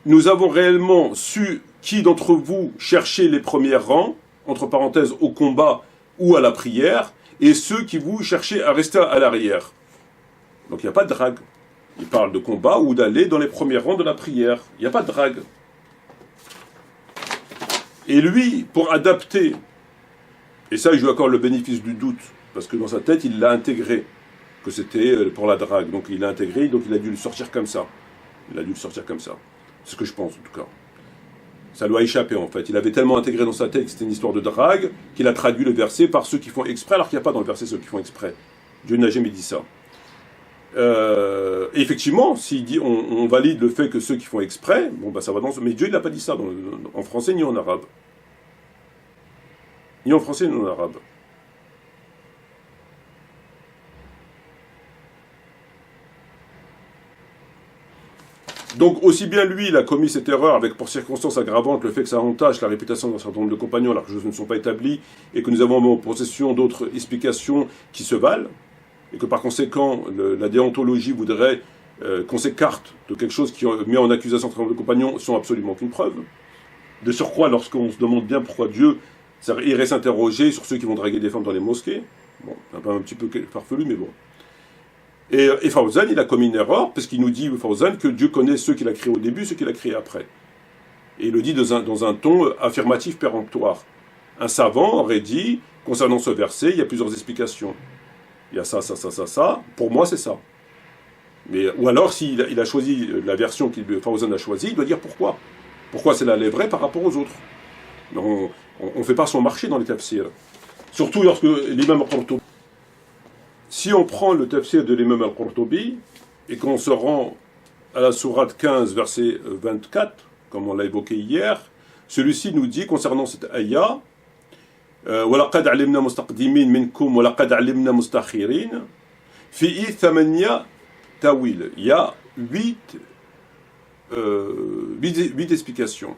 Nous avons réellement su qui d'entre vous cherchait les premiers rangs, entre parenthèses, au combat ou à la prière, et ceux qui vous cherchaient à rester à l'arrière. Donc il n'y a pas de drague. Il parle de combat ou d'aller dans les premiers rangs de la prière. Il n'y a pas de drague. Et lui, pour adapter, et ça il joue encore le bénéfice du doute, parce que dans sa tête il l'a intégré, que c'était pour la drague. Donc il l'a intégré, donc il a dû le sortir comme ça. Il a dû le sortir comme ça. C'est ce que je pense en tout cas. Ça lui a échappé en fait. Il avait tellement intégré dans sa tête que c'était une histoire de drague, qu'il a traduit le verset par ceux qui font exprès, alors qu'il n'y a pas dans le verset ceux qui font exprès. Dieu n'a jamais dit ça. Et effectivement, s'il dit on valide le fait que ceux qui font exprès, bon bah ça va dans ce... Mais Dieu il n'a pas dit ça en français ni en arabe. Ni en français ni en arabe. Donc aussi bien lui, il a commis cette erreur avec pour circonstance aggravante le fait que ça entache la réputation d'un certain nombre de compagnons alors que les choses ne sont pas établies et que nous avons en possession d'autres explications qui se valent et que par conséquent la déontologie voudrait qu'on s'écarte de quelque chose qui met en accusation un certain nombre de compagnons sans absolument aucune preuve. De surcroît, lorsqu'on se demande bien pourquoi Dieu irait s'interroger sur ceux qui vont draguer des femmes dans les mosquées, bon, un petit peu farfelu mais bon. Et Fawzan, il a commis une erreur, parce qu'il nous dit, Fawzan, que Dieu connaît ceux qu'il a créés au début, ceux qu'il a créés après. Et il le dit dans un ton affirmatif péremptoire. Un savant aurait dit, concernant ce verset, il y a plusieurs explications. Il y a ça. Pour moi, c'est ça. Mais, ou alors, s'il a choisi la version que Fawzan a choisie, il doit dire pourquoi. Pourquoi celle-là est vraie par rapport aux autres. On ne fait pas son marché dans les tafsirs. Surtout lorsque l'imam Qurtubi. Si on prend le tafsir de l'imam al-Qurtubi et qu'on se rend à la sourate 15, verset 24, comme on l'a évoqué hier, celui-ci nous dit concernant cette ayah وَلَقَدْ عَلِمْنَا مُسْتَقْدِمِينَ مِنْكُمْ وَلَقَدْ عَلِمْنَا مُسْتَخِرِينَ فِي 8 tawil. Il y a 8 explications.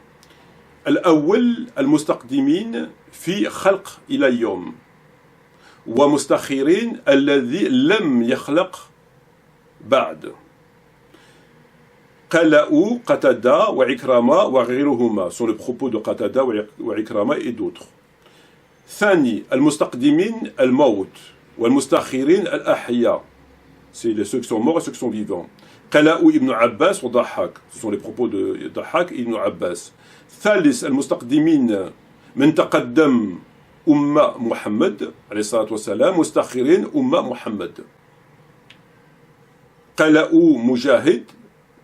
Al-awwal al-mustaqdimin fi khalq ila yawm. ومستخيرين الذي لم يخلق بعد قالوا قتادة وعكرمة وغيرهما sont les propos de Qatada وعكرمة et d'autres. ثاني المستقدمين الموت والمستخيرين الأحياء c'est ceux qui sont morts et ceux qui sont vivants. قالوا ابن عباس وضحاك ce sont les propos de ضحاك et Ibn Abbas. ثالث المستقدمين من تقدم أمة محمد عليه الصلاة والسلام مستخرين أمة محمد. قالوا مجاهد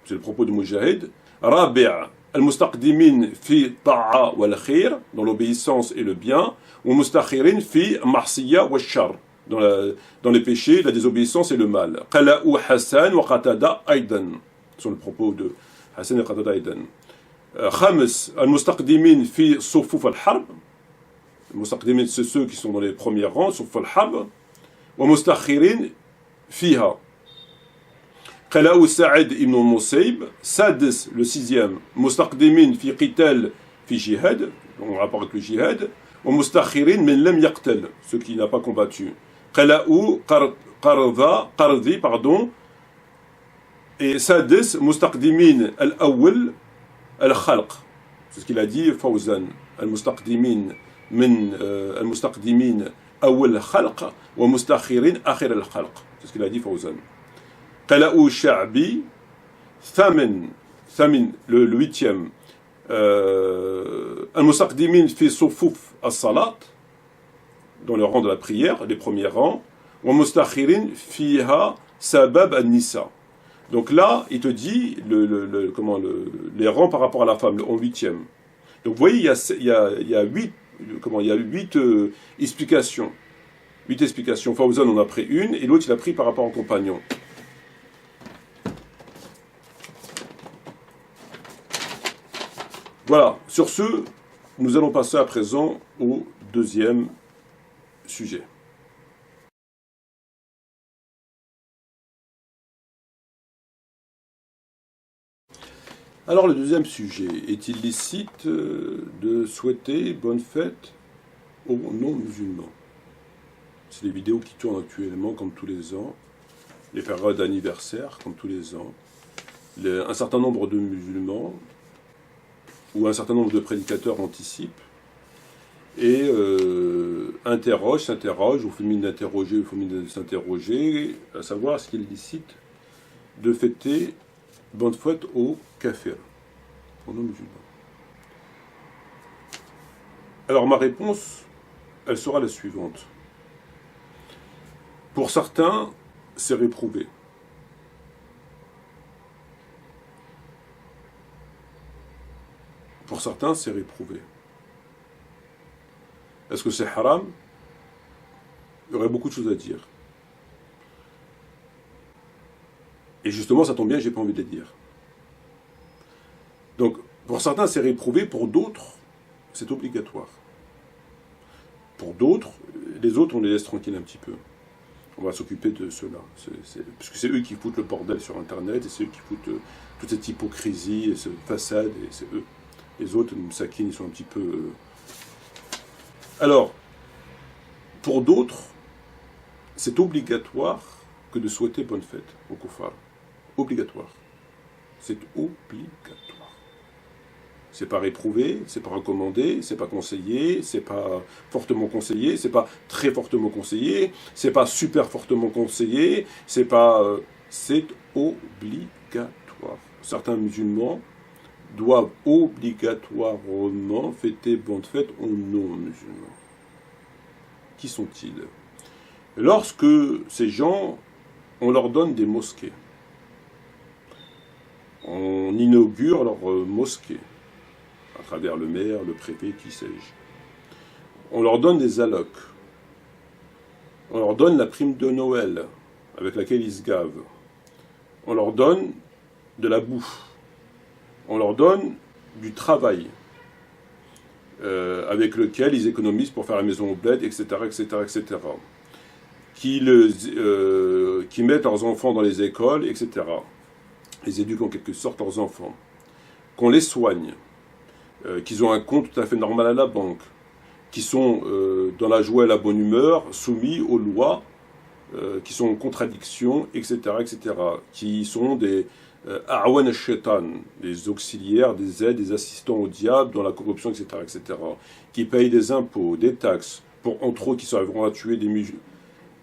c'est le propos de Mujahid. رابع المستقدمين في الطاعة والخير dans l'obéissance et le bien ومستخرين في المعصية والشر dans les péchés, la désobéissance et le mal. قالوا حسان وقتادة أيضا sont le propos de حسان وقتادة أيضا. خامس المستقدمين في صفوف الحرب. المستقدمين c'est ceux qui sont dans les premiers rangs صف الحرب ومستخرين فيها. قالوا سعد ابن المسيب. سادس le sixième مستقدمين في قتال في جهاد en rapport avec le jihad ومستخرين من لم يقتل ceux qui n'a pas combattu. قالوا قرضي pardon et سادس مستقدمين الأول الخلق c'est ce qu'il a dit Fawzan. المستقدمين من المستقدمين أول الخلق ومستخرين آخر الخلق c'est ce qu'il a dit Fawzan. قالوا الشعبي ثامن le huitième المستقدمين في صفوف الصلاة dans le rang de la prière les premiers rangs ومستخرين فيها سبب النساء. Donc là, il te dit les rangs par rapport à la femme, en huitième. Donc vous voyez, il y a huit, explications. 8 explications. Fawzan en a pris une, et l'autre il a pris par rapport au compagnon. Voilà, sur ce, nous allons passer à présent au deuxième sujet. Alors le deuxième sujet, est-il licite de souhaiter bonne fête aux non-musulmans? C'est les vidéos qui tournent actuellement comme tous les ans, les périodes d'anniversaire comme tous les ans. Un certain nombre de musulmans ou un certain nombre de prédicateurs anticipent et s'interrogent, ou féminin d'interroger, ou féminin de s'interroger, à savoir ce qu'il est licite de fêter bonne fête aux kafirs, aux non-musulmans. Alors ma réponse, elle sera la suivante. Pour certains, c'est réprouvé. Pour certains, c'est réprouvé. Est-ce que c'est haram? Il y aurait beaucoup de choses à dire. Et justement, ça tombe bien, j'ai pas envie de les dire. Donc, pour certains, c'est réprouvé, pour d'autres, c'est obligatoire. Pour d'autres, les autres, on les laisse tranquilles un petit peu. On va s'occuper de ceux-là. Parce que c'est eux qui foutent le bordel sur Internet, et c'est eux qui foutent toute cette hypocrisie, et cette façade, et c'est eux. Les autres, nous saquinent, ils sont un petit peu... Alors, pour d'autres, c'est obligatoire que de souhaiter bonne fête aux koufars. Obligatoire. C'est obligatoire. C'est pas réprouvé, c'est pas recommandé, c'est pas conseillé, c'est pas fortement conseillé, c'est pas très fortement conseillé, c'est pas super fortement conseillé, c'est pas... c'est obligatoire. Certains musulmans doivent obligatoirement fêter bonne fête aux non-musulmans. Qui sont-ils? Lorsque ces gens, on leur donne des mosquées, on inaugure leur mosquée, à travers le maire, le préfet, qui sais-je. On leur donne des allocs. On leur donne la prime de Noël, avec laquelle ils se gavent. On leur donne de la bouffe. On leur donne du travail, avec lequel ils économisent pour faire la maison au bled, etc., etc., etc. Qui mettent leurs enfants dans les écoles, etc. Ils éduquent en quelque sorte leurs enfants. Qu'on les soigne. Qu'ils ont un compte tout à fait normal à la banque, qui sont dans la joie et la bonne humeur, soumis aux lois, qui sont en contradiction, etc., etc., qui sont des a'wan al-shaitan, des auxiliaires, des aides, des assistants au diable dans la corruption, etc., etc., qui payent des impôts, des taxes, pour entre autres qui arriveront à tuer des musulmans.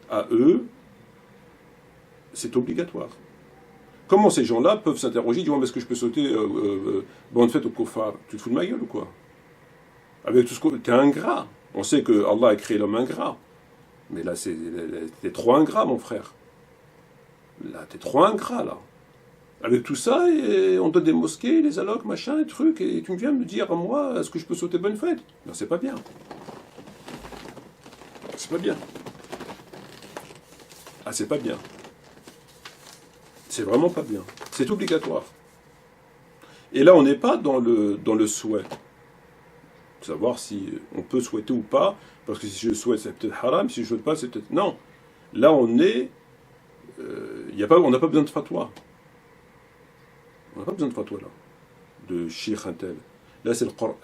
À eux, c'est obligatoire. Comment ces gens-là peuvent s'interroger, disant, est-ce que je peux sauter bonne fête au kofar? Tu te fous de ma gueule ou quoi? Avec tout ce que... T'es ingrat. On sait que Allah a créé l'homme ingrat. Mais là, t'es trop ingrat, mon frère. Là, t'es trop ingrat, là. Avec tout ça, et on donne des mosquées, des allocs, machin, des trucs, et tu me viens me dire, moi, est-ce que je peux sauter bonne fête? Non, c'est pas bien. C'est pas bien. Ah, c'est pas bien. C'est vraiment pas bien. C'est obligatoire. Et là, on n'est pas dans le souhait. Savoir si on peut souhaiter ou pas, parce que si je souhaite, c'est peut-être haram, si je ne souhaite pas, c'est peut-être... Non. Là, on est... on n'a pas besoin de fatwa. On n'a pas besoin de fatwa, là. De Sheikh Intel. Là, c'est le Coran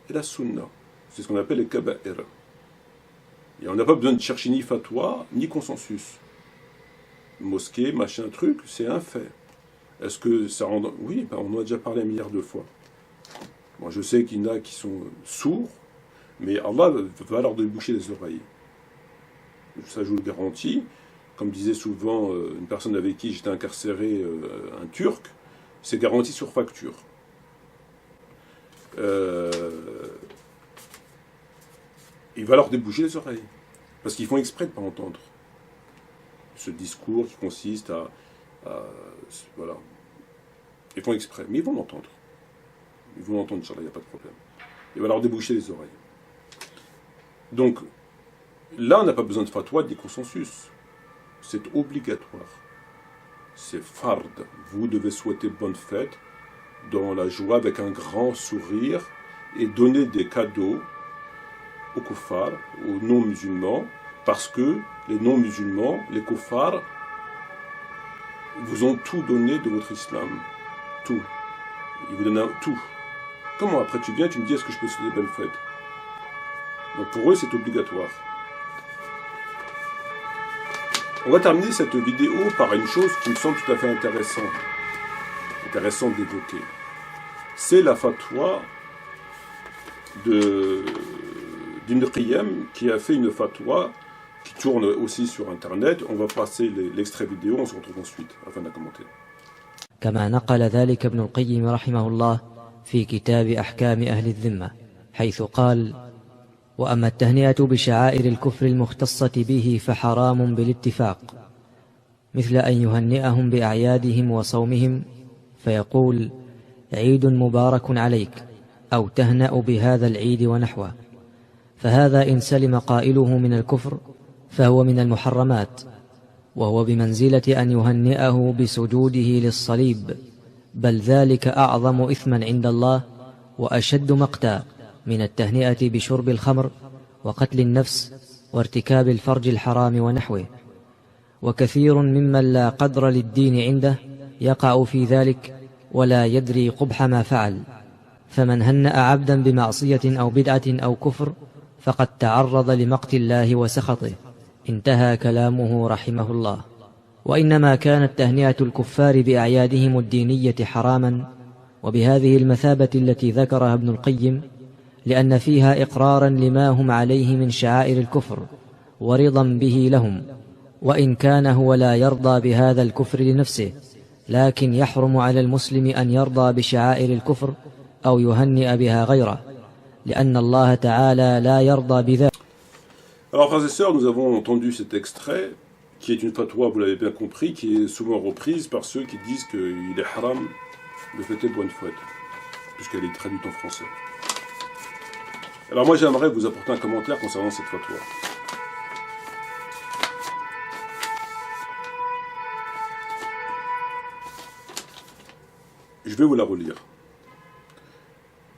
et la Sunna. C'est ce qu'on appelle les kaba'ir. Et on n'a pas besoin de chercher ni fatwa, ni consensus. Mosquée, machin, truc, c'est un fait. Est-ce que ça rend... Oui, on en a déjà parlé un milliard de fois. Moi, je sais qu'il y en a qui sont sourds, mais Allah va leur déboucher les oreilles. Ça, je vous le garantis. Comme disait souvent une personne avec qui j'étais incarcéré, un Turc, c'est garanti sur facture. Il va leur déboucher les oreilles. Parce qu'ils font exprès de ne pas entendre. Ce discours qui consiste à Voilà. Ils font exprès, mais ils vont l'entendre. Ils vont l'entendre, Inch'Allah, il n'y a pas de problème. Il va leur déboucher les oreilles. Donc, là, on n'a pas besoin de fatwa, de consensus. C'est obligatoire. C'est fard. Vous devez souhaiter bonne fête dans la joie, avec un grand sourire, et donner des cadeaux aux kuffars, aux non-musulmans, parce que les non-musulmans, les kuffars, vous ont tout donné de votre islam. Tout. Ils vous donnent tout. Comment après tu viens, tu me dis est-ce que je peux souhaiter bonne fête? Donc pour eux, c'est obligatoire. On va terminer cette vidéo par une chose qui me semble tout à fait intéressante d'évoquer. C'est la fatwa d'Ibn Qayyim qui a fait une fatwa qui tourne aussi sur Internet. On va passer l'extrait vidéo, on se retrouve ensuite afin de la commenter. كما نقل ذلك ابن القيم رحمه الله في كتاب أحكام أهل الذمة، حيث قال: وأما التهنئة بشعائر الكفر المختصة به فحرام بالاتفاق، مثل أن يهنئهم بأعيادهم وصومهم فيقول: عيد مبارك عليك، أو تهنأ بهذا العيد ونحوه، فهذا إن سلم قائله من الكفر فهو من المحرمات، وهو بمنزلة أن يهنئه بسجوده للصليب، بل ذلك أعظم إثما عند الله وأشد مقتا من التهنئة بشرب الخمر وقتل النفس وارتكاب الفرج الحرام ونحوه. وكثير ممن لا قدر للدين عنده يقع في ذلك ولا يدري قبح ما فعل، فمن هنأ عبدا بمعصية أو بدعة أو كفر فقد تعرض لمقت الله وسخطه. انتهى كلامه رحمه الله. وإنما كانت تهنئة الكفار بأعيادهم الدينية حراما وبهذه المثابة التي ذكرها ابن القيم، لأن فيها إقرارا لما هم عليه من شعائر الكفر ورضا به لهم، وإن كان هو لا يرضى بهذا الكفر لنفسه، لكن يحرم على المسلم أن يرضى بشعائر الكفر أو يهنئ بها غيره، لأن الله تعالى لا يرضى بذلك. Alors, frères et sœurs, nous avons entendu cet extrait, qui est une fatwa, vous l'avez bien compris, qui est souvent reprise par ceux qui disent qu'il est haram de fêter bonne fête, puisqu'elle est traduite en français. Alors moi, j'aimerais vous apporter un commentaire concernant cette fatwa. Je vais vous la relire.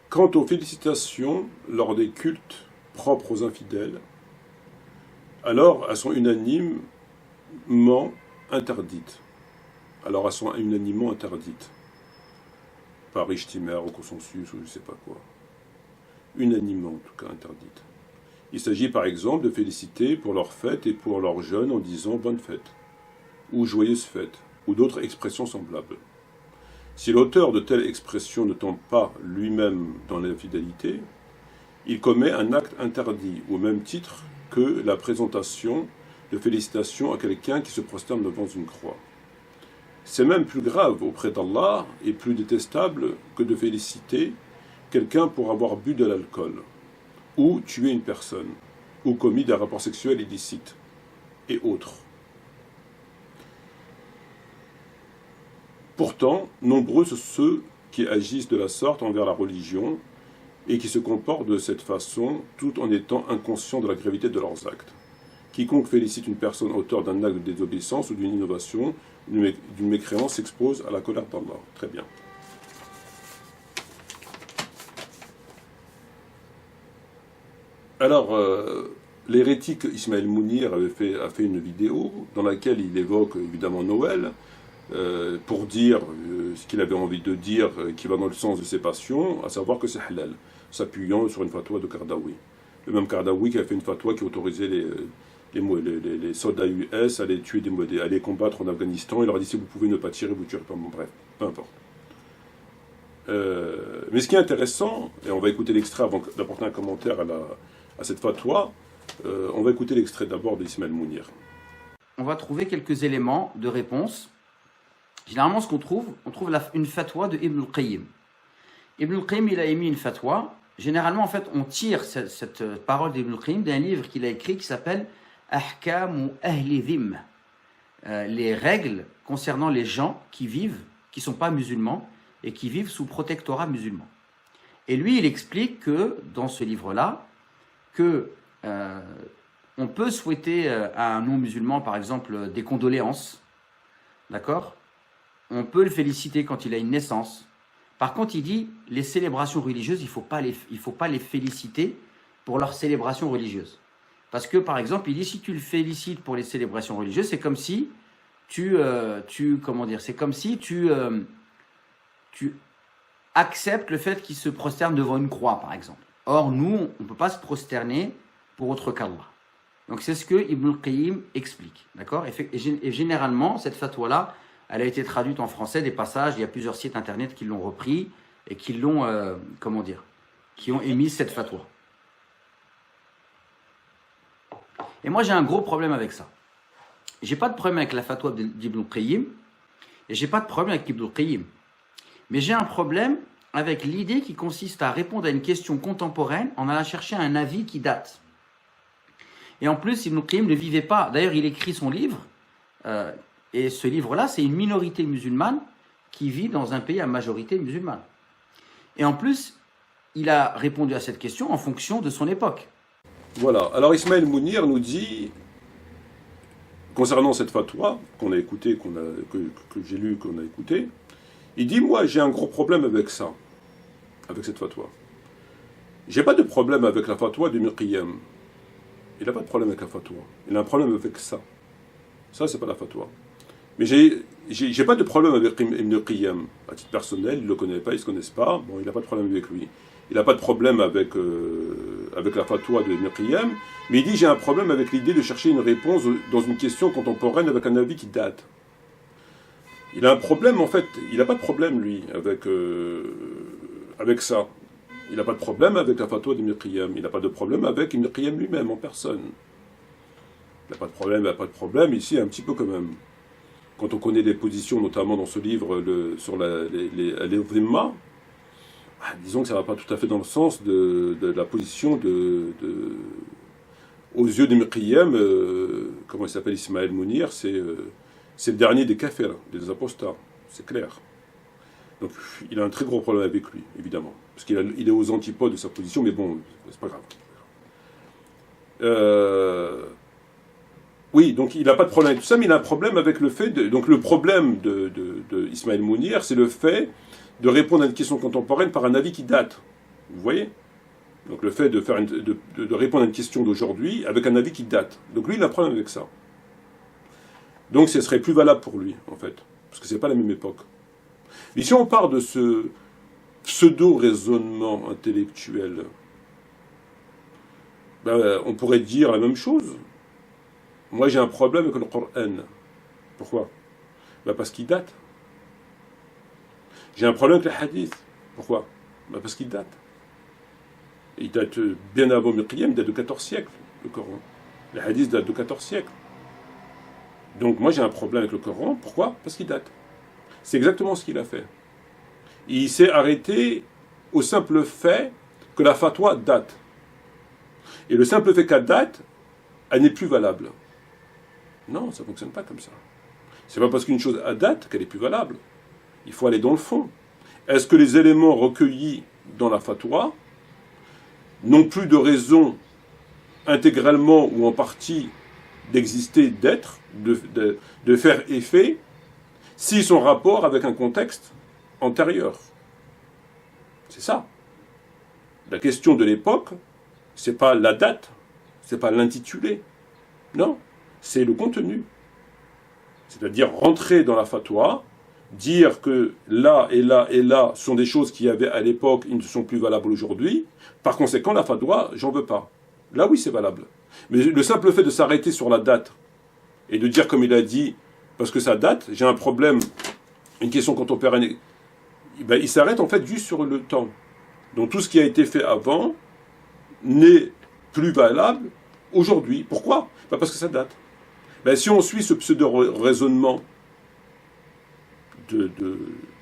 Quant aux félicitations lors des cultes propres aux infidèles, alors elles sont unanimement interdites. Alors elles sont unanimement interdites. Par ijtima, au consensus, ou je ne sais pas quoi. Unanimement, en tout cas, interdites. Il s'agit par exemple de féliciter pour leur fête et pour leurs jeunes en disant bonne fête, ou joyeuse fête, ou d'autres expressions semblables. Si l'auteur de telle expression ne tombe pas lui-même dans l'infidélité, il commet un acte interdit, au même titre que la présentation de félicitations à quelqu'un qui se prosterne devant une croix. C'est même plus grave auprès d'Allah et plus détestable que de féliciter quelqu'un pour avoir bu de l'alcool, ou tué une personne, ou commis des rapports sexuels illicites, et autres. Pourtant, nombreux sont ceux qui agissent de la sorte envers la religion et qui se comportent de cette façon tout en étant inconscients de la gravité de leurs actes. Quiconque félicite une personne auteur d'un acte de désobéissance ou d'une innovation, d'une mécréance, s'expose à la colère d'Allah. Très bien. Alors, l'hérétique Ismaël Mounir a fait une vidéo dans laquelle il évoque évidemment Noël, pour dire ce qu'il avait envie de dire, qui va dans le sens de ses passions, à savoir que c'est halal, s'appuyant sur une fatwa de Kardawi. Le même Kardawi qui a fait une fatwa qui autorisait les soldats US à aller combattre en Afghanistan. Il leur a dit si vous pouvez ne pas tirer, vous tuerez pas. Bon, bref, peu importe. Mais ce qui est intéressant, et on va écouter l'extrait avant d'apporter un commentaire à cette fatwa, on va écouter l'extrait d'abord d'Ismaël Mounir. On va trouver quelques éléments de réponse. Généralement, ce qu'on trouve, une fatwa de Ibn al-Qayyim. Ibn al-Qayyim, il a émis une fatwa. Généralement, en fait, on tire cette parole d'Ibn al-Qayyim d'un livre qu'il a écrit qui s'appelle Ahkamu Ahli Dhimma. les règles concernant les gens qui vivent, qui ne sont pas musulmans et qui vivent sous protectorat musulman. Et lui, il explique que, dans ce livre-là, que on peut souhaiter à un non-musulman, par exemple, des condoléances, d'accord? On peut le féliciter quand il a une naissance. Par contre, il dit, les célébrations religieuses, il ne faut pas les féliciter pour leurs célébrations religieuses. Parce que, par exemple, il dit, si tu le félicites pour les célébrations religieuses, c'est comme si tu acceptes le fait qu'il se prosterne devant une croix, par exemple. Or, nous, on ne peut pas se prosterner pour autre qu'Allah. Donc, c'est ce que Ibn al-Qayyim explique. D'accord ? Et généralement, cette fatwa-là, elle a été traduite en français, des passages, il y a plusieurs sites internet qui l'ont repris et qui l'ont, qui ont émis cette fatwa. Et moi, j'ai un gros problème avec ça. J'ai pas de problème avec la fatwa d'Ibn al-Qayyim et j'ai pas de problème avec Ibn al-Qayyim. Mais j'ai un problème avec l'idée qui consiste à répondre à une question contemporaine en allant chercher un avis qui date. Et en plus, Ibn al-Qayyim ne vivait pas. D'ailleurs, il écrit son livre, et ce livre-là, c'est une minorité musulmane qui vit dans un pays à majorité musulmane. Et en plus, il a répondu à cette question en fonction de son époque. Voilà. Alors Ismaël Mounir nous dit, concernant cette fatwa qu'on a écoutée, que j'ai lu, qu'on a écoutée, il dit, moi, j'ai un gros problème avec ça, avec cette fatwa. J'ai pas de problème avec la fatwa d'Ibn al-Qayyim. Il n'a pas de problème avec la fatwa. Il a un problème avec ça. Ça, c'est pas la fatwa. Mais j'ai pas de problème avec Ibn al-Qayyim. À titre personnel, il ne le connaît pas, ils ne se connaissent pas. Bon, il n'a pas de problème avec lui. Il n'a pas de problème avec la fatwa de Ibn al-Qayyim. Mais il dit, j'ai un problème avec l'idée de chercher une réponse dans une question contemporaine avec un avis qui date. Il a un problème, en fait. Il n'a pas de problème, lui, avec ça. Il n'a pas de problème avec la fatwa d'Ibn al-Qayyim. Il n'a pas de problème avec Ibn al-Qayyim lui-même, en personne. Il n'a pas de problème, ici, un petit peu quand même. Quand on connaît les positions, notamment dans ce livre sur les dhimma, disons que ça ne va pas tout à fait dans le sens de la position aux yeux d'Ibn al-Qayyim, comment il s'appelle, Ismaël Mounir, c'est le dernier des kafirs, des apostats, c'est clair. Donc il a un très gros problème avec lui, évidemment, parce qu'il est aux antipodes de sa position, mais bon, c'est pas grave. Oui, donc il n'a pas de problème avec tout ça, mais il a un problème avec le fait donc le problème de Ismaël Mounir, c'est le fait de répondre à une question contemporaine par un avis qui date. Vous voyez ? Donc le fait de répondre à une question d'aujourd'hui avec un avis qui date. Donc lui, il a un problème avec ça. Donc ce serait plus valable pour lui, en fait, parce que c'est pas la même époque. Mais si on part de ce pseudo-raisonnement intellectuel, on pourrait dire la même chose. Moi, j'ai un problème avec le Coran. Pourquoi ? Parce qu'il date. J'ai un problème avec les hadiths. Pourquoi ? Parce qu'il date. Il date bien avant Ibn al-Qayyim, il date de 14 siècles, le Coran. Les hadiths datent de 14 siècles. Donc moi, j'ai un problème avec le Coran. Pourquoi ? Parce qu'il date. C'est exactement ce qu'il a fait. Il s'est arrêté au simple fait que la fatwa date. Et le simple fait qu'elle date, elle n'est plus valable. Non, ça ne fonctionne pas comme ça. C'est pas parce qu'une chose a date qu'elle est plus valable. Il faut aller dans le fond. Est-ce que les éléments recueillis dans la fatwa n'ont plus de raison intégralement ou en partie d'exister, d'être, de faire effet, s'ils sont en rapport avec un contexte antérieur? C'est ça. La question de l'époque, c'est pas la date, c'est pas l'intitulé. Non. C'est le contenu. C'est-à-dire rentrer dans la fatwa, dire que là et là et là sont des choses qui avaient à l'époque, ils ne sont plus valables aujourd'hui. Par conséquent, la fatwa, j'en veux pas. Là, oui, c'est valable. Mais le simple fait de s'arrêter sur la date et de dire, comme il a dit, parce que ça date, j'ai un problème, une question contemporaine, il s'arrête en fait juste sur le temps. Donc tout ce qui a été fait avant n'est plus valable aujourd'hui. Pourquoi ? Parce que ça date. Si on suit ce pseudo-raisonnement,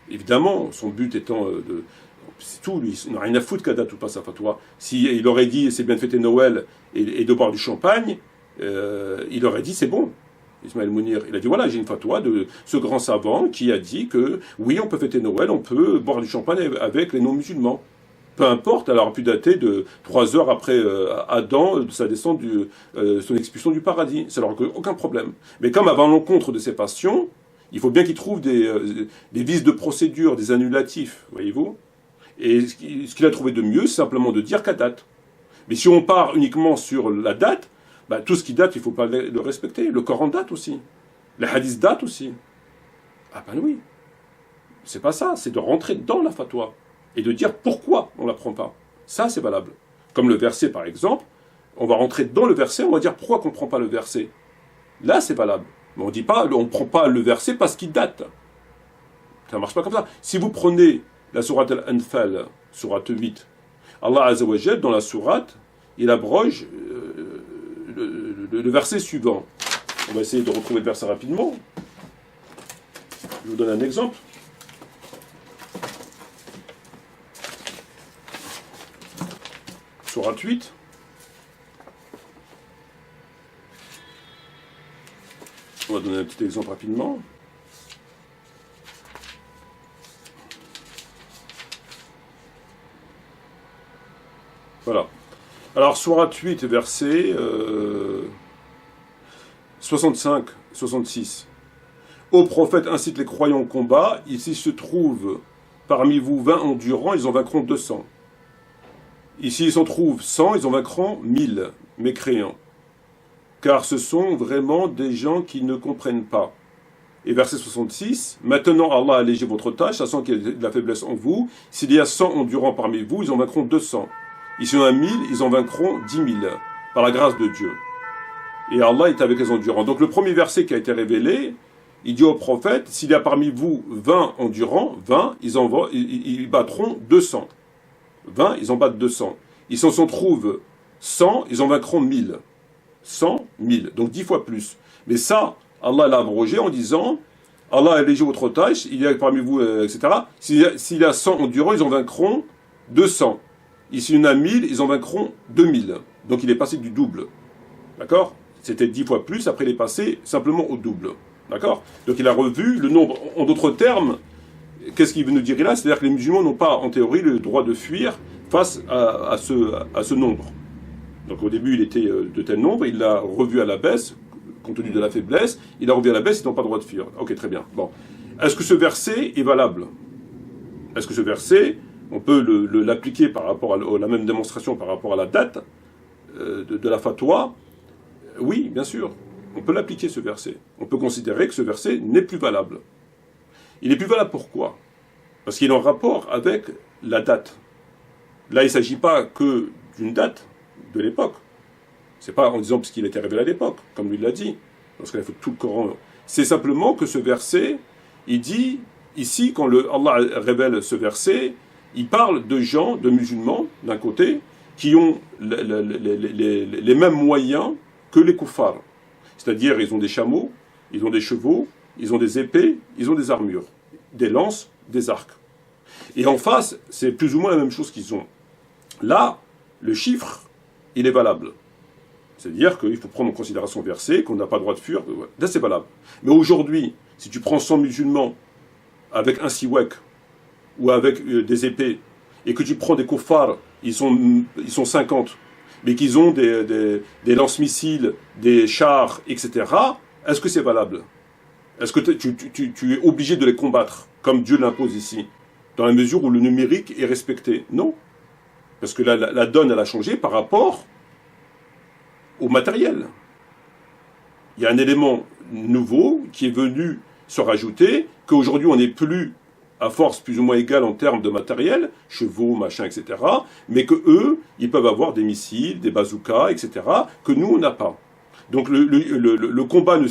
évidemment, son but étant c'est tout, lui, il n'a rien à foutre qu'à date ou pas sa fatwa. S'il aurait dit c'est bien de fêter Noël et de boire du champagne, il aurait dit c'est bon. Ismaël Mounir, il a dit voilà, j'ai une fatwa de ce grand savant qui a dit que oui, on peut fêter Noël, on peut boire du champagne avec les non-musulmans. Peu importe, elle aura pu dater de 3 heures après Adam, de sa descente, son expulsion du paradis. Ça leur aucun problème. Mais comme avant l'encontre de ses passions, il faut bien qu'il trouve des vices de procédure, des annulatifs, voyez-vous. Et ce qu'il a trouvé de mieux, c'est simplement de dire qu'à date. Mais si on part uniquement sur la date, bah, tout ce qui date, il ne faut pas le respecter. Le Coran date aussi. Les hadiths datent aussi. Ah ben oui. C'est pas ça, c'est de rentrer dans la fatwa. Et de dire pourquoi on ne la prend pas. Ça, c'est valable. Comme le verset, par exemple, on va rentrer dans le verset, on va dire pourquoi on ne prend pas le verset. Là, c'est valable. Mais on ne dit pas, on ne prend pas le verset parce qu'il date. Ça ne marche pas comme ça. Si vous prenez la sourate Al-Anfal, sourate 8, Allah Azza wa Jal, dans la sourate, il abroge le verset suivant. On va essayer de retrouver le verset rapidement. Je vous donne un exemple. Sourate 8. On va donner un petit exemple rapidement. Voilà. Alors, sourate 8, verset 65-66. Ô prophète, incite les croyants au combat. Ici se trouvent parmi vous 20 endurants, ils en vaincront 200. Ici, ils s'en trouvent 100, ils en vaincront 1000 mécréants. Car ce sont vraiment des gens qui ne comprennent pas. Et verset 66, maintenant Allah a allégé votre tâche, sachant qu'il y a de la faiblesse en vous. S'il y a 100 endurants parmi vous, ils en vaincront 200. Ici, il y en a 1000, ils en vaincront 10 000, par la grâce de Dieu. Et Allah est avec les endurants. Donc le premier verset qui a été révélé, il dit au prophète, s'il y a parmi vous 20 endurants, 20, ils battront 200. 20, ils en battent 200. Ils s'en trouvent 100, ils en vaincront 1000. 100, 1000, donc 10 fois plus. Mais ça, Allah l'a abrogé en disant, Allah a allégé votre tâche, il y a parmi vous, etc. S'il y a 100 endurants, ils en vaincront 200. Ici, il y en a 1000, ils en vaincront 2000. Donc il est passé du double. D'accord? C'était 10 fois plus, après il est passé simplement au double. D'accord? Donc il a revu le nombre. En d'autres termes, qu'est-ce qu'il veut nous dire là? C'est-à-dire que les musulmans n'ont pas, en théorie, le droit de fuir face à ce nombre. Donc au début, il était de tel nombre, il l'a revu à la baisse, compte tenu de la faiblesse, il a revu à la baisse, ils n'ont pas le droit de fuir. Ok, très bien. Bon. Est-ce que ce verset est valable? Est-ce que ce verset, on peut l'appliquer par rapport à la même démonstration par rapport à la date de la fatwa? Oui, bien sûr. On peut l'appliquer, ce verset. On peut considérer que ce verset n'est plus valable. Il est plus valable pourquoi? Parce qu'il est en rapport avec la date. Là, il ne s'agit pas que d'une date de l'époque. C'est pas en disant parce qu'il a été révélé à l'époque, comme lui l'a dit. Parce qu'il faut tout le Coran. C'est simplement que ce verset, il dit, ici, quand Allah révèle ce verset, il parle de gens, de musulmans, d'un côté, qui ont les mêmes moyens que les kuffars. C'est-à-dire, ils ont des chameaux, ils ont des chevaux, ils ont des épées, ils ont des armures, des lances, des arcs. Et en face, c'est plus ou moins la même chose qu'ils ont. Là, le chiffre, il est valable. C'est-à-dire qu'il faut prendre en considération le verset, qu'on n'a pas le droit de fuir. Là, c'est valable. Mais aujourd'hui, si tu prends 100 musulmans avec un siwak ou avec des épées, et que tu prends des kuffars, ils sont 50, mais qu'ils ont des lance-missiles, des chars, etc., est-ce que c'est valable? Est-ce que tu es obligé de les combattre, comme Dieu l'impose ici, dans la mesure où le numérique est respecté? Non. Parce que la donne, elle a changé par rapport au matériel. Il y a un élément nouveau qui est venu se rajouter, qu'aujourd'hui on n'est plus à force plus ou moins égale en termes de matériel, chevaux, machin, etc., mais que eux, ils peuvent avoir des missiles, des bazookas, etc., que nous, on n'a pas. Donc le combat ne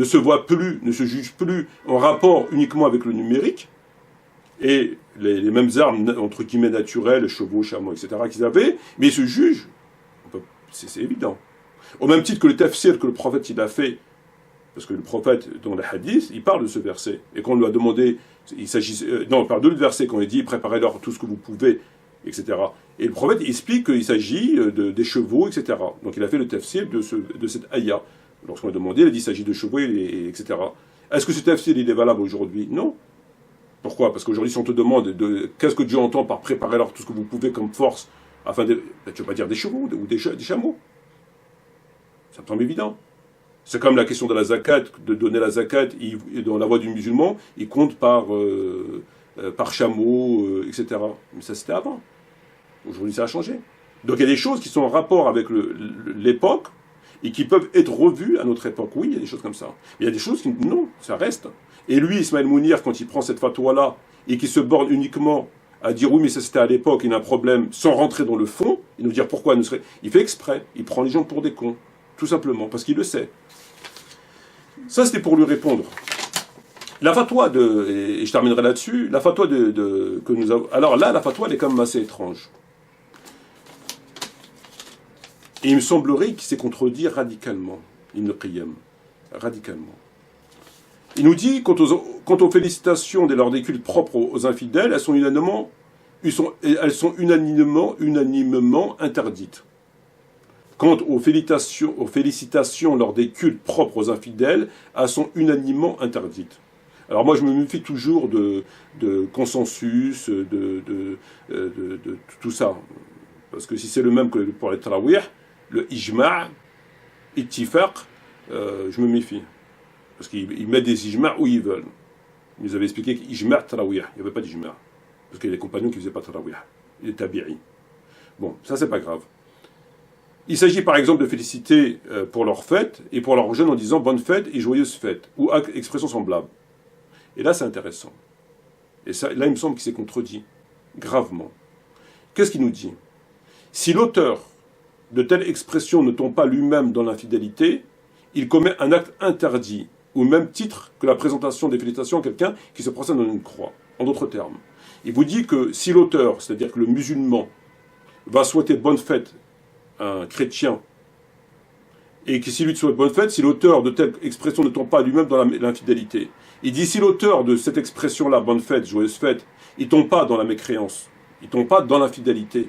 se voit plus, ne se juge plus en rapport uniquement avec le numérique, et les mêmes armes, entre guillemets, naturelles, chevaux, chameaux, etc., qu'ils avaient, mais ils se jugent, c'est évident. Au même titre que le tafsir que le prophète il a fait, parce que le prophète, dans les hadiths, il parle de ce verset, et qu'on lui a demandé, il parle de l'autre verset, quand il dit, préparez-leur tout ce que vous pouvez, etc. Et le prophète explique qu'il s'agit des chevaux, etc. Donc il a fait le tafsir de cette ayah. Lorsqu'on a demandé, il a dit qu'il s'agit de chevaux, etc. Est-ce que ce tafsir il est valable aujourd'hui? Non. Pourquoi? Parce qu'aujourd'hui, si on te demande qu'est-ce que Dieu entend par préparer alors tout ce que vous pouvez comme force, afin de... Ben, tu ne vas pas dire des chevaux ou des chameaux. Ça me semble évident. C'est comme la question de la zakat, de donner la zakat, dans la voie du musulman, il compte par chameau, etc. Mais ça, c'était avant. Aujourd'hui, ça a changé. Donc, il y a des choses qui sont en rapport avec l'époque et qui peuvent être revues à notre époque. Oui, il y a des choses comme ça. Mais il y a des choses qui, non, ça reste. Et lui, Ismaël Mounir, quand il prend cette fatwa-là et qui se borne uniquement à dire oui, mais ça c'était à l'époque, il y a un problème, sans rentrer dans le fond, et nous dire pourquoi il ne serait... Il fait exprès, il prend les gens pour des cons, tout simplement, parce qu'il le sait. Ça, c'était pour lui répondre. La fatwa et je terminerai là-dessus, la fatwa que nous avons... Alors là, la fatwa, elle est quand même assez étrange. Et il me semblerait qu'il s'est contredit radicalement, Ibn Qayyim, radicalement. Il nous dit, quant aux félicitations lors des cultes propres aux infidèles, elles sont unanimement interdites. Quant aux félicitations lors des cultes propres aux infidèles, elles sont unanimement interdites. Alors moi, je me méfie toujours de consensus, de tout ça. Parce que si c'est le même que pour les tarawih, le ijma', ittifaq, je me méfie. Parce qu'ils mettent des ijma' où ils veulent. Ils avaient expliqué qu'ijma' tarawih, il n'y avait pas d'ijma'. Parce qu'il y a des compagnons qui ne faisaient pas tarawih. Les tabi'i. Bon, ça c'est pas grave. Il s'agit par exemple de féliciter pour leur fête et pour leur jeûne en disant bonne fête et joyeuse fête, ou expression semblable. Et là c'est intéressant. Et ça, là il me semble qu'il s'est contredit, gravement. Qu'est-ce qu'il nous dit? Si l'auteur de telle expression ne tombe pas lui-même dans l'infidélité, il commet un acte interdit, au même titre que la présentation des félicitations à quelqu'un qui se procède dans une croix. En d'autres termes, il vous dit que si l'auteur, c'est-à-dire que le musulman, va souhaiter bonne fête à un chrétien, et que si lui souhaite bonne fête, si l'auteur de telle expression ne tombe pas lui-même dans l'infidélité, il dit si l'auteur de cette expression-là, bonne fête, joyeuse fête, il ne tombe pas dans la mécréance, il ne tombe pas dans l'infidélité,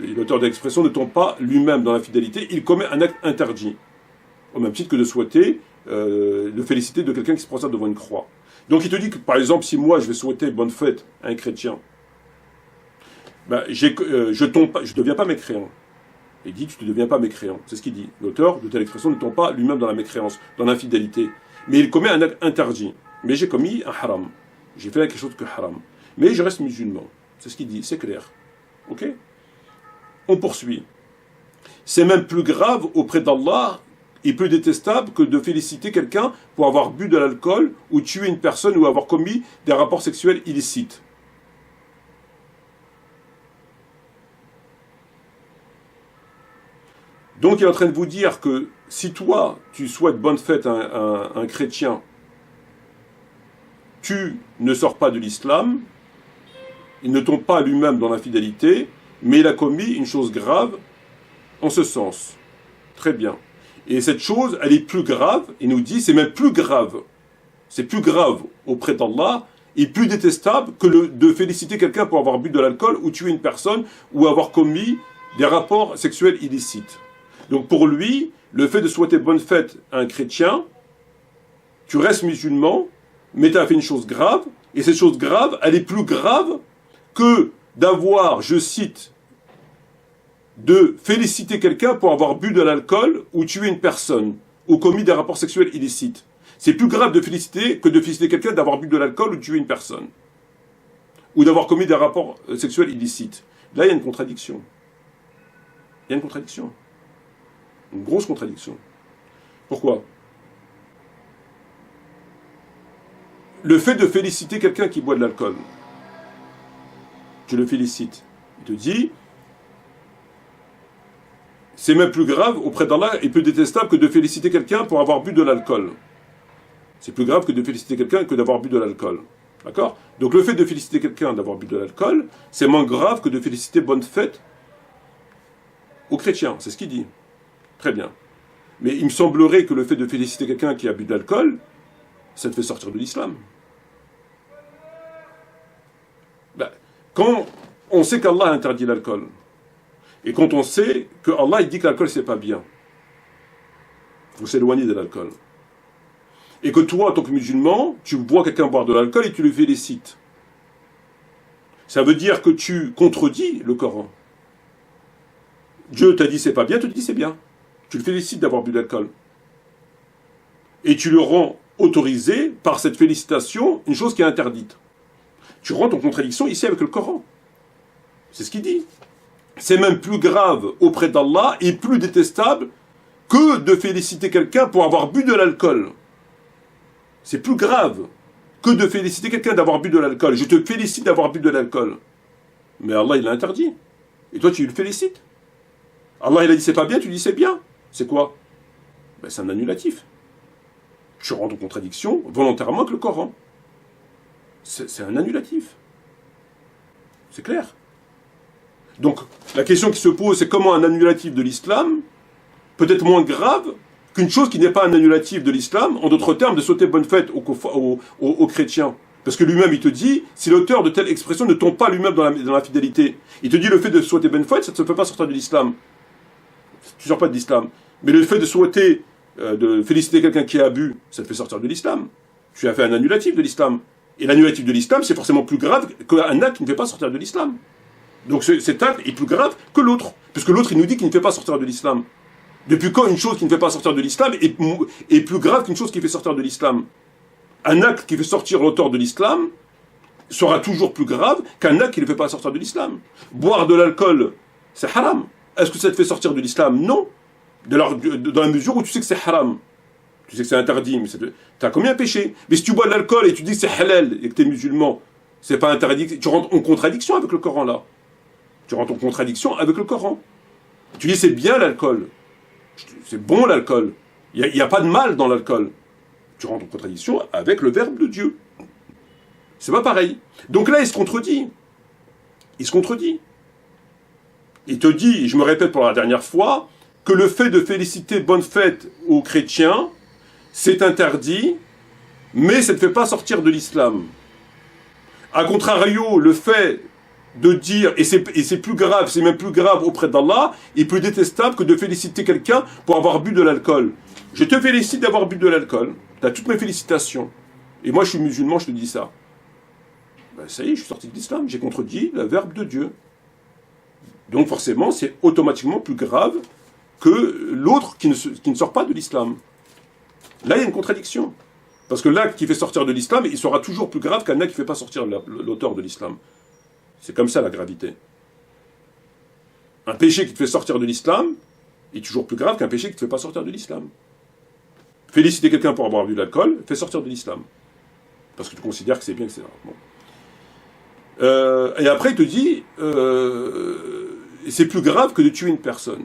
l'auteur de l'expression ne tombe pas lui-même dans l'infidélité, il commet un acte interdit. Au même titre que de souhaiter le féliciter de quelqu'un qui se procède devant une croix. Donc il te dit que, par exemple, si moi je vais souhaiter bonne fête à un chrétien, ben, je ne deviens pas mécréant. Il dit tu ne deviens pas mécréant. C'est ce qu'il dit. L'auteur de telle expression ne tombe pas lui-même dans la mécréance, dans l'infidélité. Mais il commet un acte interdit. Mais j'ai commis un haram. J'ai fait quelque chose que haram. Mais je reste musulman. C'est ce qu'il dit, c'est clair. Ok? On poursuit. C'est même plus grave auprès d'Allah et plus détestable que de féliciter quelqu'un pour avoir bu de l'alcool ou tué une personne ou avoir commis des rapports sexuels illicites. Donc il est en train de vous dire que si toi, tu souhaites bonne fête à un chrétien, tu ne sors pas de l'islam, il ne tombe pas lui-même dans l'infidélité, mais il a commis une chose grave en ce sens. Très bien. Et cette chose, elle est plus grave, il nous dit, c'est même plus grave. C'est plus grave auprès d'Allah et plus détestable que de féliciter quelqu'un pour avoir bu de l'alcool ou tuer une personne ou avoir commis des rapports sexuels illicites. Donc pour lui, le fait de souhaiter bonne fête à un chrétien, tu restes musulman, mais tu as fait une chose grave, et cette chose grave, elle est plus grave que d'avoir, je cite, de féliciter quelqu'un pour avoir bu de l'alcool ou tué une personne, ou commis des rapports sexuels illicites. C'est plus grave de féliciter que de féliciter quelqu'un d'avoir bu de l'alcool ou tué une personne, ou d'avoir commis des rapports sexuels illicites. Là, il y a une contradiction. Il y a une contradiction. Une grosse contradiction. Pourquoi? Le fait de féliciter quelqu'un qui boit de l'alcool, tu le félicites. Il te dit, c'est même plus grave auprès d'Allah et plus détestable que de féliciter quelqu'un pour avoir bu de l'alcool. C'est plus grave que de féliciter quelqu'un que d'avoir bu de l'alcool. D'accord? Donc le fait de féliciter quelqu'un d'avoir bu de l'alcool, c'est moins grave que de féliciter bonne fête aux chrétiens. C'est ce qu'il dit. Très bien. Mais il me semblerait que le fait de féliciter quelqu'un qui a bu de l'alcool, ça te fait sortir de l'islam. Ben, quand on sait qu'Allah interdit l'alcool. Et quand on sait que Allah il dit que l'alcool c'est pas bien, il faut s'éloigner de l'alcool. Et que toi, en tant que musulman, tu vois quelqu'un boire de l'alcool et tu le félicites. Ça veut dire que tu contredis le Coran. Dieu t'a dit c'est pas bien, tu te dis c'est bien. Tu le félicites d'avoir bu de l'alcool. Et tu le rends autorisé par cette félicitation une chose qui est interdite. Tu rentres en contradiction ici avec le Coran. C'est ce qu'il dit. C'est même plus grave auprès d'Allah et plus détestable que de féliciter quelqu'un pour avoir bu de l'alcool. C'est plus grave que de féliciter quelqu'un d'avoir bu de l'alcool. Je te félicite d'avoir bu de l'alcool. Mais Allah, il l'a interdit. Et toi, tu le félicites. Allah, il a dit c'est pas bien, tu dis c'est bien. C'est quoi? Ben, c'est un annulatif. Tu rentres en contradiction volontairement avec le Coran. C'est un annulatif. C'est clair. Donc, la question qui se pose, c'est comment un annulatif de l'islam peut être moins grave qu'une chose qui n'est pas un annulatif de l'islam, en d'autres termes, de souhaiter bonne fête aux chrétiens. Parce que lui-même, il te dit, si l'auteur de telle expression ne tombe pas lui-même dans la fidélité, il te dit le fait de souhaiter bonne fête, ça ne te fait pas sortir de l'islam. Tu ne sors pas de l'islam. Mais le fait de souhaiter, de féliciter quelqu'un qui a bu, ça te fait sortir de l'islam. Tu as fait un annulatif de l'islam. Et l'annulatif de l'islam, c'est forcément plus grave qu'un acte qui ne fait pas sortir de l'islam. Donc cet acte est plus grave que l'autre. Puisque l'autre, il nous dit qu'il ne fait pas sortir de l'islam. Depuis quand une chose qui ne fait pas sortir de l'islam est plus grave qu'une chose qui fait sortir de l'islam? Un acte qui fait sortir l'auteur de l'islam sera toujours plus grave qu'un acte qui ne fait pas sortir de l'islam. Boire de l'alcool, c'est haram. Est-ce que ça te fait sortir de l'islam? Non. Dans la mesure où tu sais que c'est haram. Tu sais que c'est interdit, mais tu as combien de péchés? Mais si tu bois de l'alcool et tu dis que c'est halal et que tu es musulman, c'est pas interdit. Tu rentres en contradiction avec le Coran là. Tu rentres en contradiction avec le Coran. Tu dis c'est bien l'alcool. C'est bon l'alcool. Il n'y a pas de mal dans l'alcool. Tu rentres en contradiction avec le verbe de Dieu. C'est pas pareil. Donc là, il se contredit. Il se contredit. Il te dit, je me répète pour la dernière fois, que le fait de féliciter bonne fête aux chrétiens, c'est interdit, mais ça ne fait pas sortir de l'islam. A contrario, le fait de dire, et c'est plus grave, c'est même plus grave auprès d'Allah, est plus détestable que de féliciter quelqu'un pour avoir bu de l'alcool. Je te félicite d'avoir bu de l'alcool, tu as toutes mes félicitations. Et moi je suis musulman, je te dis ça. Ben, ça y est, je suis sorti de l'islam, j'ai contredit le verbe de Dieu. Donc forcément, c'est automatiquement plus grave que l'autre qui ne sort pas de l'islam. Là, il y a une contradiction. Parce que l'acte qui fait sortir de l'islam, il sera toujours plus grave qu'un acte qui ne fait pas sortir l'auteur de l'islam. C'est comme ça la gravité. Un péché qui te fait sortir de l'islam est toujours plus grave qu'un péché qui ne te fait pas sortir de l'islam. Féliciter quelqu'un pour avoir bu de l'alcool fait sortir de l'islam. Parce que tu considères que c'est bien, etc. Bon. Et après, il te dit, c'est plus grave que de tuer une personne.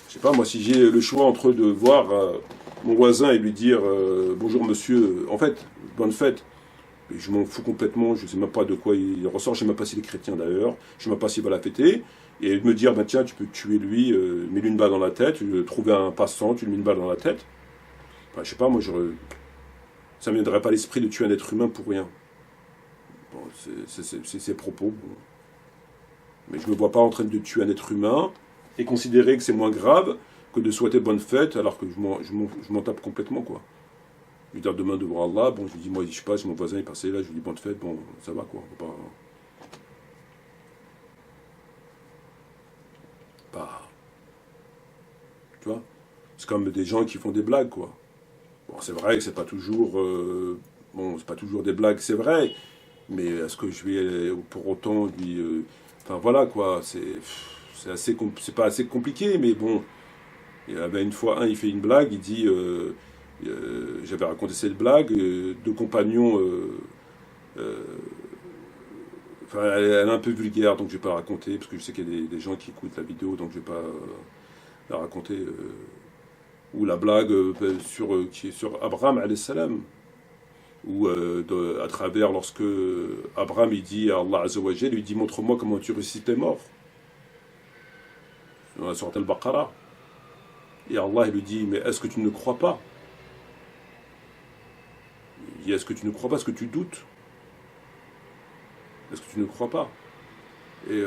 Je sais pas, moi, si j'ai le choix entre de voir mon voisin et lui dire bonjour monsieur, en fait, bonne fête, et je m'en fous complètement, je sais même pas de quoi il ressort, je sais même pas s'il est chrétien d'ailleurs, je sais même pas s'il va la fêter, et de me dire, bah, tiens, tu peux tuer lui, mets-lui une balle dans la tête, trouver un passant, tu lui mets une balle dans la tête. Enfin, je sais pas, moi, ça ne me viendrait pas à l'esprit de tuer un être humain pour rien. Bon, c'est ses propos. Bon. Mais je ne me vois pas en train de tuer un être humain et considérer que c'est moins grave que de souhaiter bonne fête alors que je m'en tape complètement, quoi. Je lui dis demain devant Allah, bon, je lui dis, moi, je sais pas, si mon voisin est passé là, je lui dis bonne fête, bon, ça va, quoi. On va pas... Tu vois? C'est comme des gens qui font des blagues, quoi. Bon, c'est vrai que c'est pas toujours... c'est pas toujours des blagues, c'est vrai. Mais est-ce que je vais pour autant lui... Enfin, voilà, quoi. C'est pas assez compliqué, mais bon. Il y avait une fois, il fait une blague, il dit... j'avais raconté cette blague, deux compagnons... Enfin, elle est un peu vulgaire, donc je vais pas la raconter, parce que je sais qu'il y a des gens qui écoutent la vidéo, donc je vais pas la raconter... ou la blague qui est sur Abraham alayhi salam, ou à travers lorsque Abraham il dit à Allah Azza wa Jal, lui dit montre-moi comment tu ressuscites tes morts. Dans la sourate Al-Baqarah. Et Allah il lui dit mais est-ce que tu ne crois pas? Il dit est-ce que tu ne crois pas, est-ce que tu doutes? Est-ce que tu ne crois pas? Et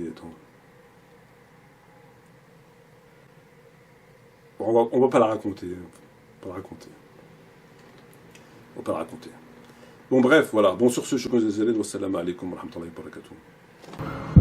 attends. On va pas la raconter. On va pas la raconter. Bon, bref, voilà. Bon, sur ce, je vous remercie. Wassalamu alaikum wa rahmatullahi wa barakatuh.